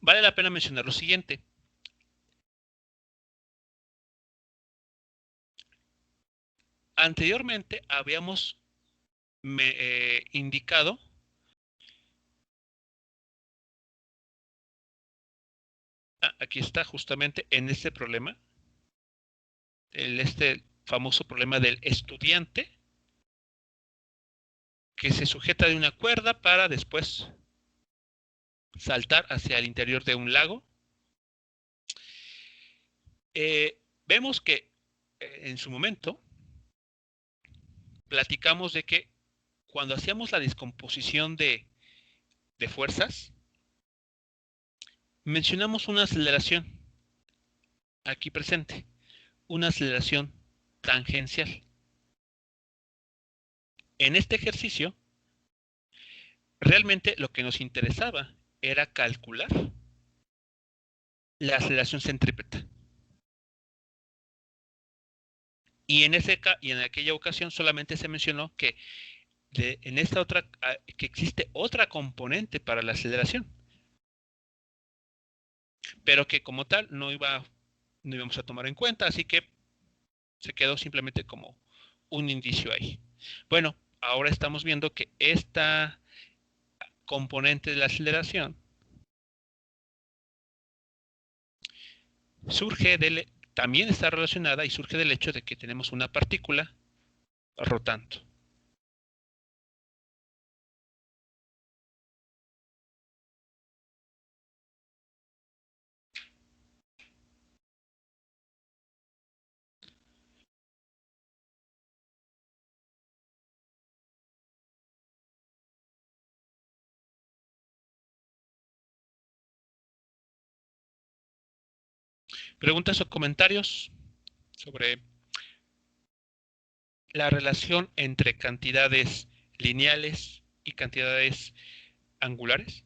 Vale la pena mencionar lo siguiente. Anteriormente habíamos indicado aquí está justamente en este problema, este famoso problema del estudiante que se sujeta de una cuerda para después saltar hacia el interior de un lago. Vemos que en su momento platicamos de que cuando hacíamos la descomposición de fuerzas, mencionamos una aceleración aquí presente, una aceleración tangencial. En este ejercicio, realmente lo que nos interesaba era calcular la aceleración centrípeta. Y en aquella ocasión solamente se mencionó que en esta otra, que existe otra componente para la aceleración, pero que como tal no íbamos a tomar en cuenta, así que se quedó simplemente como un indicio ahí. Bueno, ahora estamos viendo que esta componente de la aceleración también está relacionada y surge del hecho de que tenemos una partícula rotando. ¿Preguntas o comentarios sobre la relación entre cantidades lineales y cantidades angulares?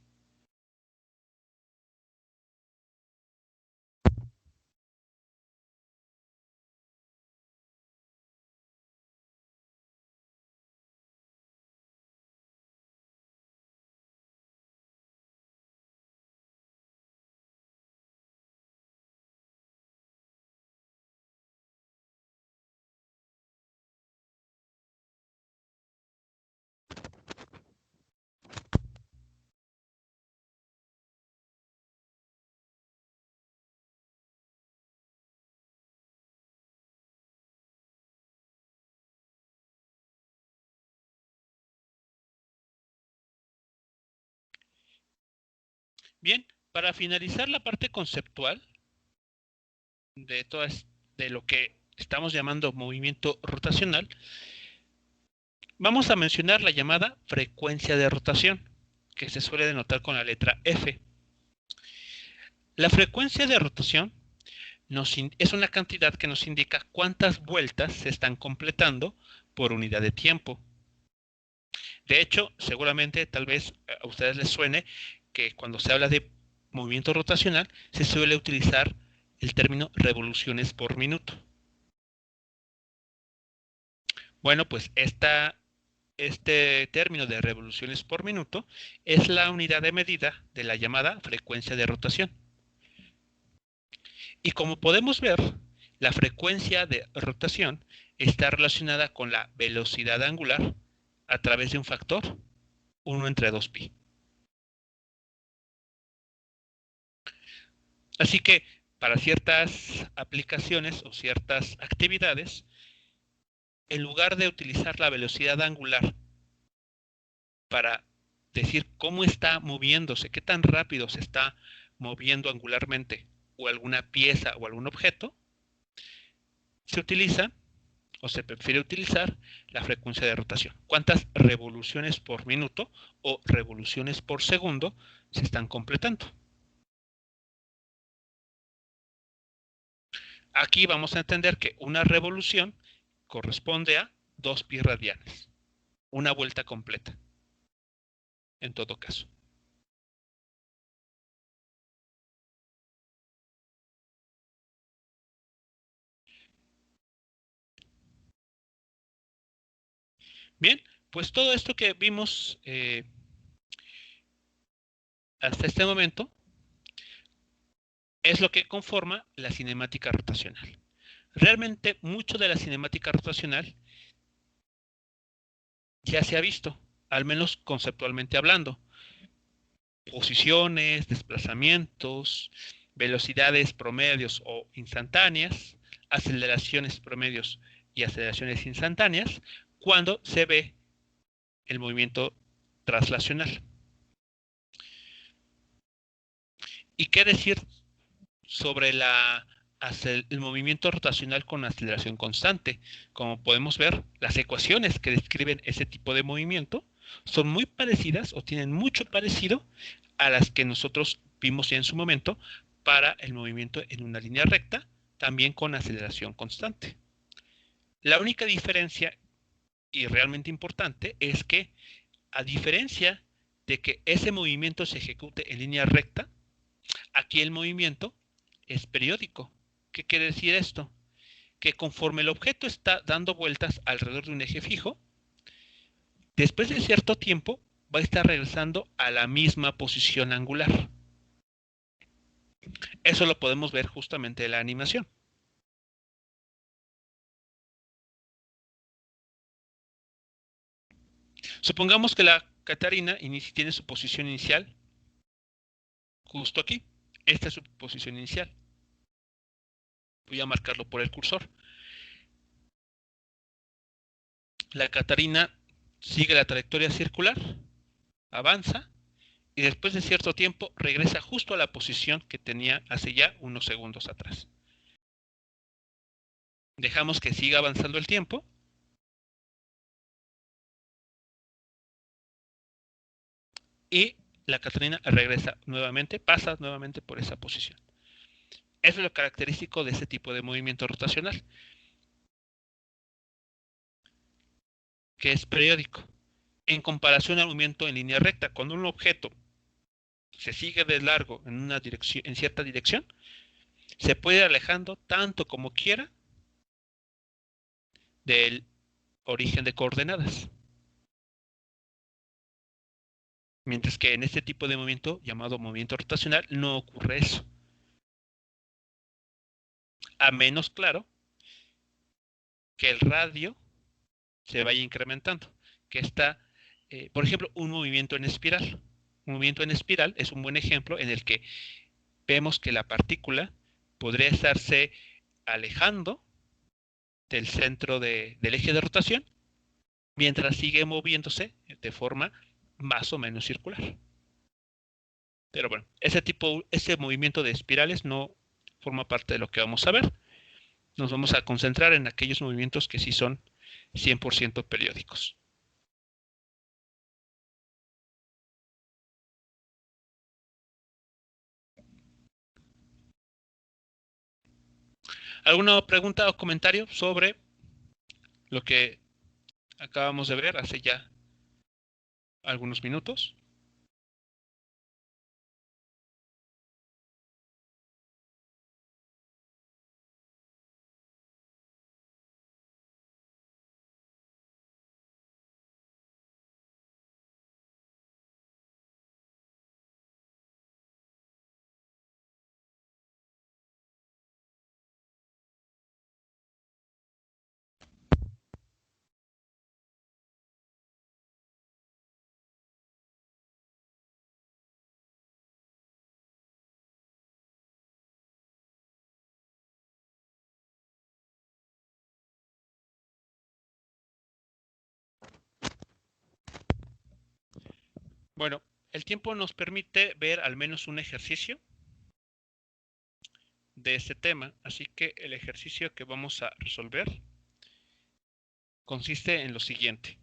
Bien, para finalizar la parte conceptual de lo que estamos llamando movimiento rotacional, vamos a mencionar la llamada frecuencia de rotación, que se suele denotar con la letra F. La frecuencia de rotación es una cantidad que nos indica cuántas vueltas se están completando por unidad de tiempo. De hecho, seguramente tal vez a ustedes les suene que cuando se habla de movimiento rotacional se suele utilizar el término revoluciones por minuto. Bueno, pues este término de revoluciones por minuto es la unidad de medida de la llamada frecuencia de rotación. Y como podemos ver, la frecuencia de rotación está relacionada con la velocidad angular a través de un factor 1 entre 2pi. Así que para ciertas aplicaciones o ciertas actividades, en lugar de utilizar la velocidad angular para decir cómo está moviéndose, qué tan rápido se está moviendo angularmente o alguna pieza o algún objeto, se utiliza o se prefiere utilizar la frecuencia de rotación. ¿Cuántas revoluciones por minuto o revoluciones por segundo se están completando? Aquí vamos a entender que una revolución corresponde a 2 pi radianes, una vuelta completa, en todo caso. Bien, pues todo esto que vimos hasta este momento es lo que conforma la cinemática rotacional. Realmente mucho de la cinemática rotacional ya se ha visto, al menos conceptualmente hablando. Posiciones, desplazamientos, velocidades promedios o instantáneas, aceleraciones promedios y aceleraciones instantáneas, cuando se ve el movimiento traslacional. ¿Y qué decir sobre el movimiento rotacional con aceleración constante? Como podemos ver, las ecuaciones que describen ese tipo de movimiento son muy parecidas o tienen mucho parecido a las que nosotros vimos ya en su momento para el movimiento en una línea recta, también con aceleración constante. La única diferencia, y realmente importante, es que a diferencia de que ese movimiento se ejecute en línea recta, aquí el movimiento es periódico. ¿Qué quiere decir esto? Que conforme el objeto está dando vueltas alrededor de un eje fijo, después de cierto tiempo va a estar regresando a la misma posición angular. Eso lo podemos ver justamente en la animación. Supongamos que la Catarina tiene su posición inicial justo aquí. Esta es su posición inicial. Voy a marcarlo por el cursor. La Catarina sigue la trayectoria circular, avanza y después de cierto tiempo regresa justo a la posición que tenía hace ya unos segundos atrás. Dejamos que siga avanzando el tiempo. Y la Catarina regresa nuevamente, pasa nuevamente por esa posición. Eso es lo característico de ese tipo de movimiento rotacional, que es periódico. En comparación al movimiento en línea recta, cuando un objeto se sigue de largo en una dirección, en cierta dirección, se puede ir alejando tanto como quiera del origen de coordenadas. Mientras que en este tipo de movimiento, llamado movimiento rotacional, no ocurre eso. A menos, claro, que el radio se vaya incrementando. Que está, por ejemplo, un movimiento en espiral. Un movimiento en espiral es un buen ejemplo en el que vemos que la partícula podría estarse alejando del centro del eje de rotación mientras sigue moviéndose de forma más o menos circular. Pero bueno, ese movimiento de espirales no forma parte de lo que vamos a ver. Nos vamos a concentrar en aquellos movimientos que sí son 100% periódicos. ¿Alguna pregunta o comentario sobre lo que acabamos de ver hace ya algunos minutos? Bueno, el tiempo nos permite ver al menos un ejercicio de este tema, así que el ejercicio que vamos a resolver consiste en lo siguiente.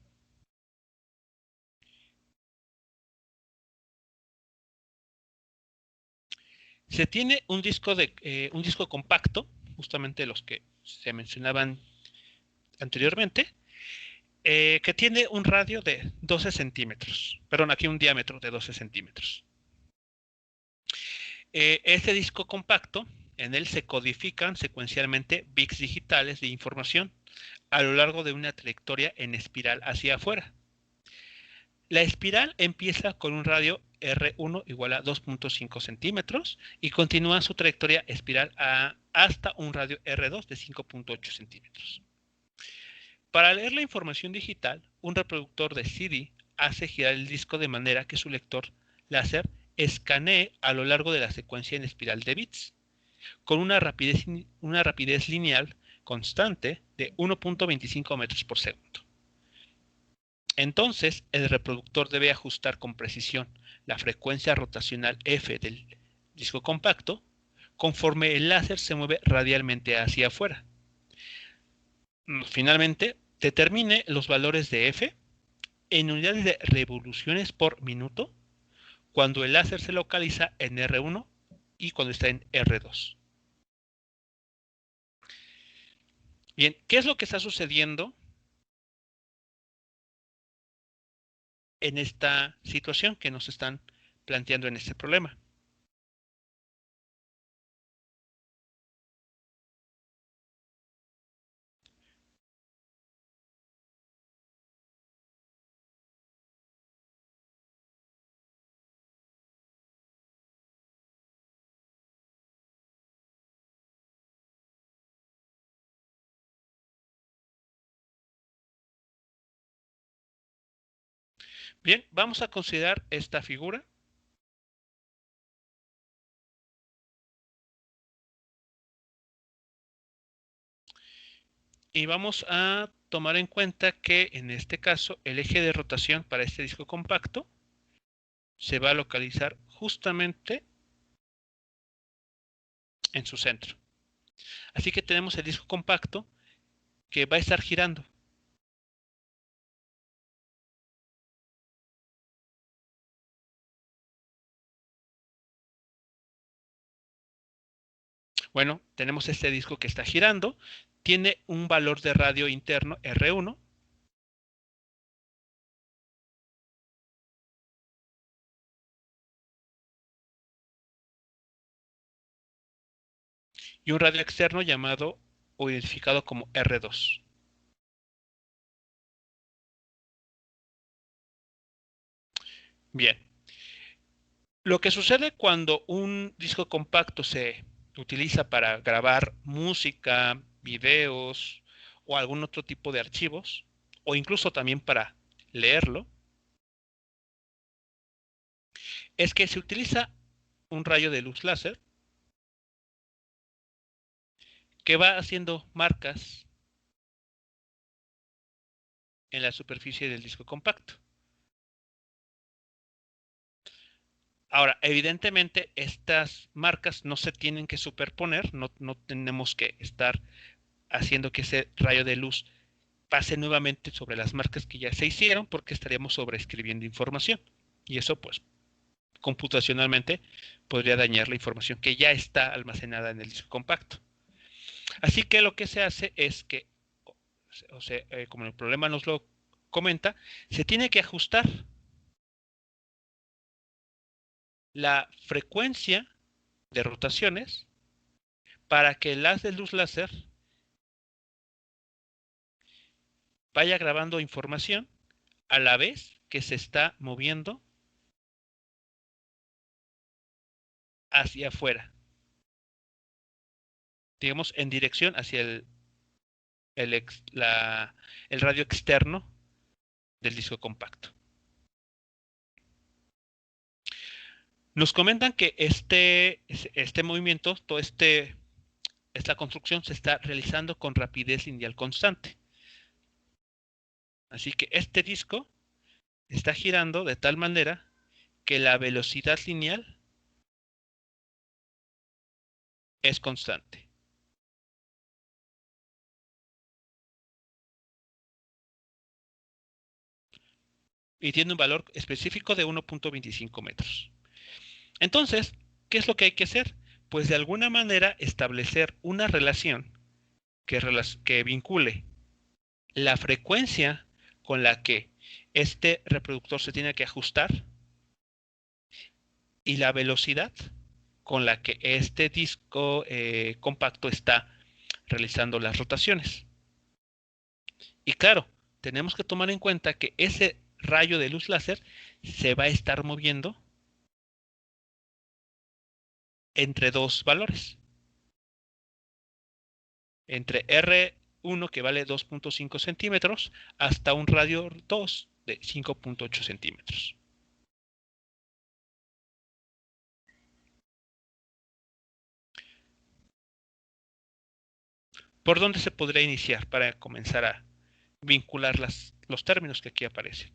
Se tiene un disco compacto, justamente los que se mencionaban anteriormente, que tiene un radio de 12 centímetros, perdón, aquí un diámetro de 12 centímetros. Este disco compacto, en él se codifican secuencialmente bits digitales de información a lo largo de una trayectoria en espiral hacia afuera. La espiral empieza con un radio R1 igual a 2.5 centímetros y continúa su trayectoria espiral hasta un radio R2 de 5.8 centímetros. Para leer la información digital, un reproductor de CD hace girar el disco de manera que su lector láser escanee a lo largo de la secuencia en espiral de bits, con una rapidez lineal constante de 1.25 metros por segundo. Entonces, el reproductor debe ajustar con precisión la frecuencia rotacional F del disco compacto conforme el láser se mueve radialmente hacia afuera. Finalmente, determine los valores de F en unidades de revoluciones por minuto cuando el láser se localiza en R1 y cuando está en R2. Bien, ¿qué es lo que está sucediendo en esta situación que nos están planteando en este problema? Bien, vamos a considerar esta figura. Y vamos a tomar en cuenta que en este caso el eje de rotación para este disco compacto se va a localizar justamente en su centro. Así que tenemos el disco compacto que va a estar girando. Bueno, tenemos este disco que está girando, tiene un valor de radio interno R1. Y un radio externo llamado o identificado como R2. Bien. Lo que sucede cuando un disco compacto se utiliza para grabar música, videos o algún otro tipo de archivos, o incluso también para leerlo, es que se utiliza un rayo de luz láser que va haciendo marcas en la superficie del disco compacto. Ahora, evidentemente, estas marcas no se tienen que superponer, no tenemos que estar haciendo que ese rayo de luz pase nuevamente sobre las marcas que ya se hicieron, porque estaríamos sobreescribiendo información. Y eso, pues, computacionalmente podría dañar la información que ya está almacenada en el disco compacto. Así que lo que se hace es que, como el problema nos lo comenta, se tiene que ajustar la frecuencia de rotaciones para que el haz de luz láser vaya grabando información a la vez que se está moviendo hacia afuera, digamos en dirección hacia el radio externo del disco compacto. Nos comentan que este movimiento, esta construcción se está realizando con rapidez lineal constante. Así que este disco está girando de tal manera que la velocidad lineal es constante. Y tiene un valor específico de 1.25 metros. Entonces, ¿qué es lo que hay que hacer? Pues de alguna manera establecer una relación que vincule la frecuencia con la que este reproductor se tiene que ajustar y la velocidad con la que este disco compacto está realizando las rotaciones. Y claro, tenemos que tomar en cuenta que ese rayo de luz láser se va a estar moviendo entre dos valores. Entre R1, que vale 2.5 centímetros, hasta un radio 2 de 5.8 centímetros. ¿Por dónde se podría iniciar para comenzar a vincular los términos que aquí aparecen?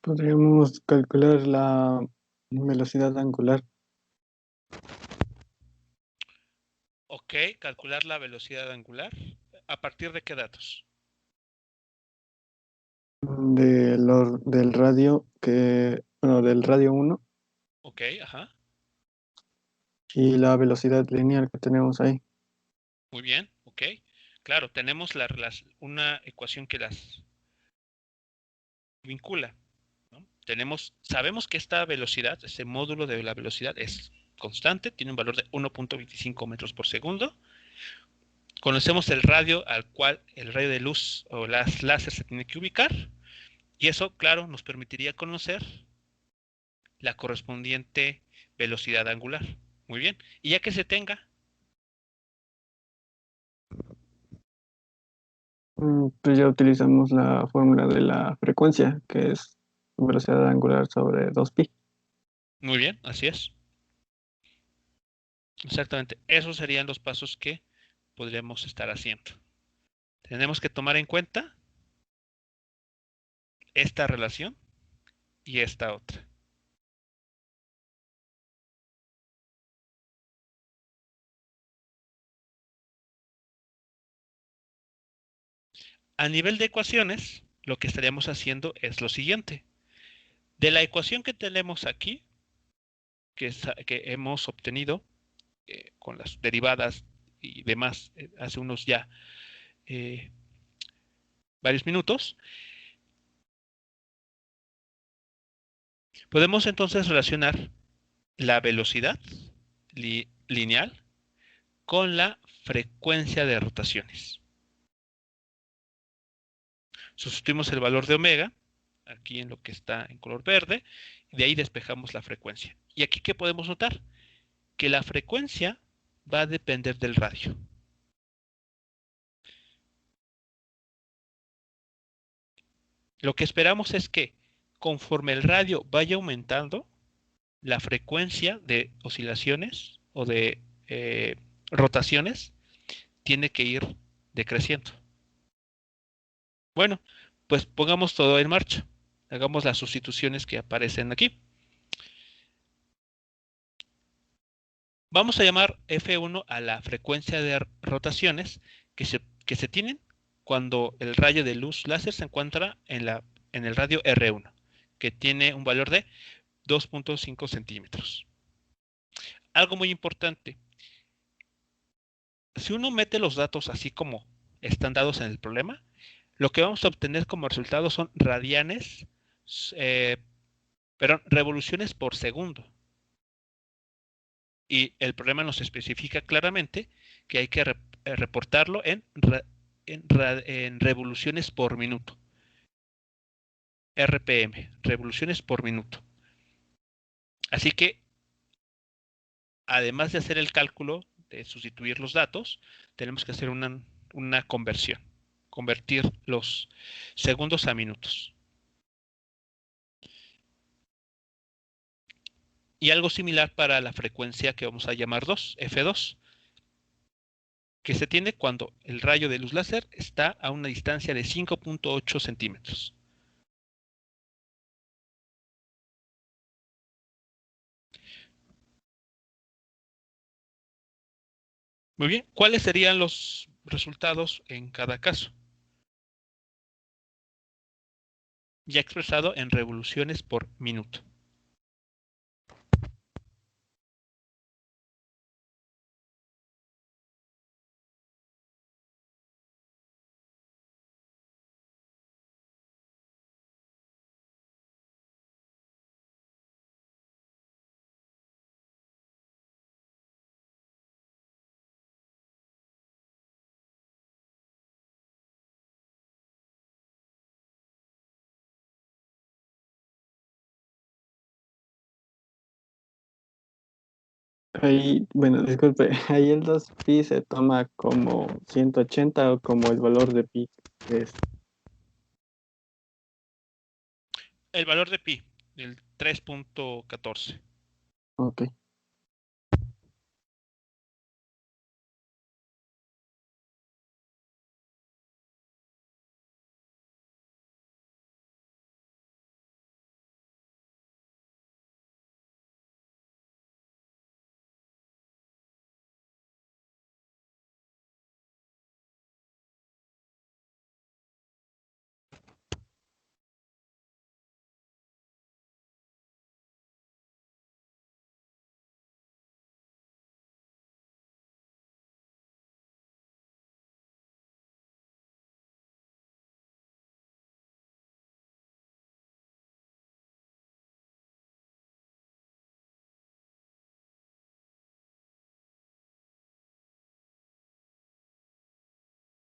Podríamos calcular la velocidad angular Ok, calcular la velocidad angular. ¿A partir de qué datos? del radio bueno, del radio 1 Ok, ajá. y la velocidad lineal que tenemos ahí. Muy bien, ok. Claro, tenemos una ecuación que las vincula, ¿no? Sabemos que esta velocidad, ese módulo de la velocidad es constante, tiene un valor de 1.25 metros por segundo. Conocemos el radio al cual el rayo de luz o las láser se tiene que ubicar. Y eso, claro, nos permitiría conocer la correspondiente velocidad angular. Muy bien. Y ya que se tenga, Pues ya utilizamos la fórmula de la frecuencia, que es velocidad angular sobre 2pi. muy bien, así es. Exactamente. Esos serían los pasos que podríamos estar haciendo. Tenemos que tomar en cuenta esta relación y esta otra. A nivel de ecuaciones, lo que estaríamos haciendo es lo siguiente. De la ecuación que tenemos aquí, que hemos obtenido con las derivadas y demás hace unos ya eh, varios minutos, podemos entonces relacionar la velocidad lineal con la frecuencia de rotaciones. Sustituimos el valor de omega, aquí en lo que está en color verde, y de ahí despejamos la frecuencia. Y aquí, ¿qué podemos notar? Que la frecuencia va a depender del radio. Lo que esperamos es que conforme el radio vaya aumentando, la frecuencia de oscilaciones o de rotaciones tiene que ir decreciendo. Bueno, pues pongamos todo en marcha. Hagamos las sustituciones que aparecen aquí. Vamos a llamar F1 a la frecuencia de rotaciones que se tienen cuando el rayo de luz láser se encuentra en el radio R1, que tiene un valor de 2.5 centímetros. Algo muy importante, si uno mete los datos así como están dados en el problema, lo que vamos a obtener como resultado son radianes, revoluciones por segundo. Y el problema nos especifica claramente que hay que reportarlo en revoluciones por minuto. RPM, revoluciones por minuto. Así que, además de hacer el cálculo de sustituir los datos, tenemos que hacer una conversión, convertir los segundos a minutos. Y algo similar para la frecuencia que vamos a llamar F2, que se tiene cuando el rayo de luz láser está a una distancia de 5.8 centímetros. Muy bien, ¿cuáles serían los resultados en cada caso? Ya expresado en revoluciones por minuto. Ahí, bueno, disculpe, ahí el 2pi se toma como 180 o como el valor de pi. Es, El valor de pi, el 3.14. ok.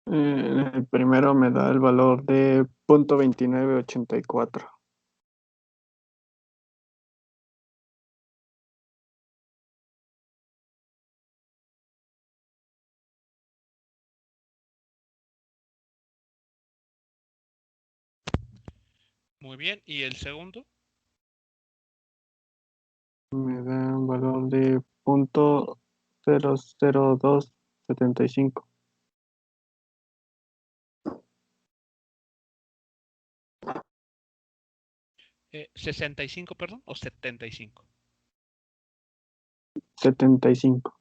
El primero me da el valor de 0.2984. Muy bien, ¿y el segundo? Me da un valor de 0.00275. 65, perdón, o 75. 75.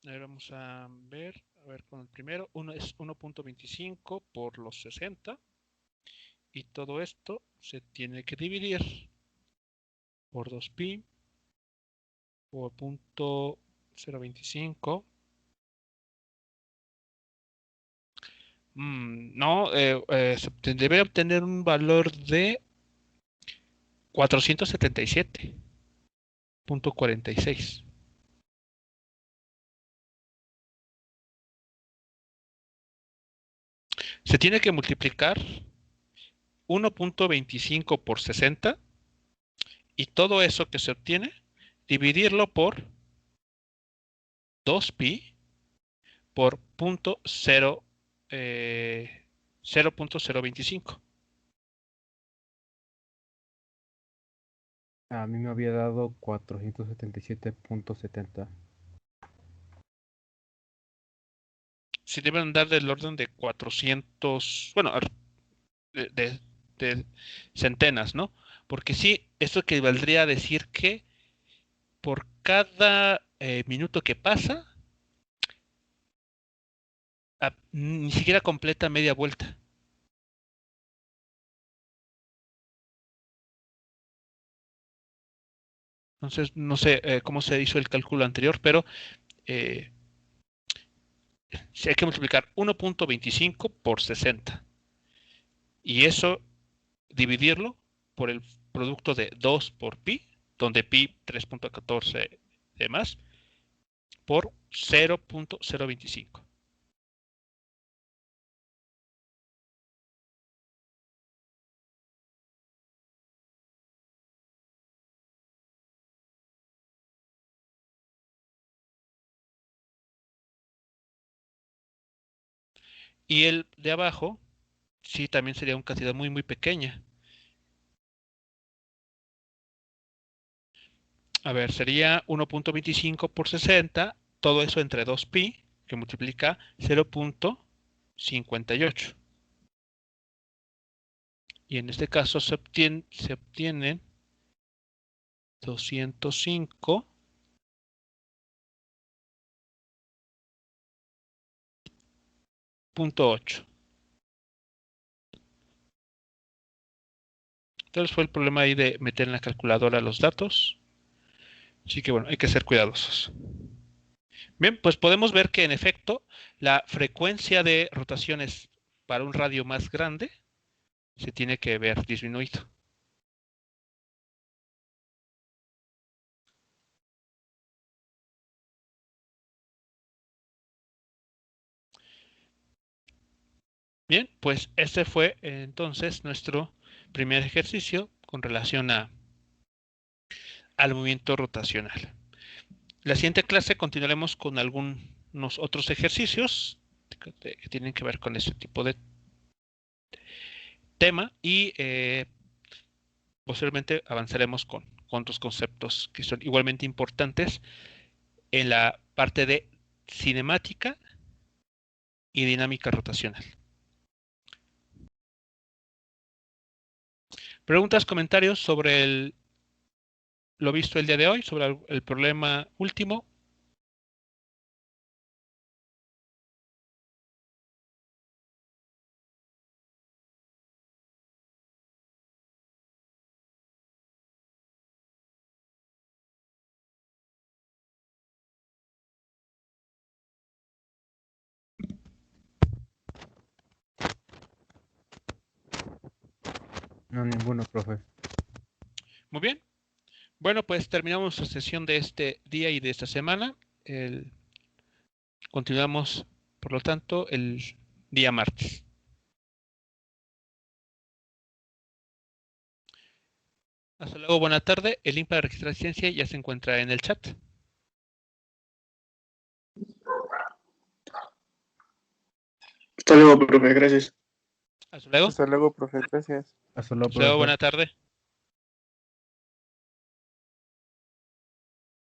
A ver, vamos a ver con el primero. Uno es 1.25 por los 60. Y todo esto se tiene que dividir por 2pi por 0.025. No, se debe obtener un valor de 477.46. Se tiene que multiplicar 1.25 por 60 y todo eso que se obtiene, dividirlo por 2pi por 0.025. A mí me había dado 477.70. sí deben andar del orden de 400, bueno, de centenas, ¿no? Porque sí, esto equivaldría a decir que por cada minuto que pasa, ni siquiera completa media vuelta. Entonces, no sé cómo se hizo el cálculo anterior, pero eh, si hay que multiplicar 1.25 por 60 y eso dividirlo por el producto de 2 por pi, donde pi 3.14 de más, por 0.025. Y el de abajo, sí, también sería una cantidad muy, muy pequeña. A ver, sería 1.25 por 60, todo eso entre 2pi, que multiplica 0.58. Y en este caso se obtienen 205.8. Entonces fue el problema ahí de meter en la calculadora los datos. Así que bueno, hay que ser cuidadosos. Bien, pues podemos ver que en efecto la frecuencia de rotaciones para un radio más grande se tiene que ver disminuido. Bien, pues este fue entonces nuestro primer ejercicio con relación al movimiento rotacional. La siguiente clase continuaremos con algunos otros ejercicios que tienen que ver con este tipo de tema y posteriormente avanzaremos con otros conceptos que son igualmente importantes en la parte de cinemática y dinámica rotacional. Preguntas, comentarios sobre lo visto el día de hoy, sobre el problema último. No, ninguno, profe. Muy bien. Bueno, pues terminamos la sesión de este día y de esta semana. Continuamos, por lo tanto, el día martes. Hasta luego, buena tarde. El link para registrar ciencia ya se encuentra en el chat. Hasta luego, profe, gracias. Hasta luego. Hasta luego, profe. Gracias. Hasta luego, Hasta luego, profesor. buena tarde.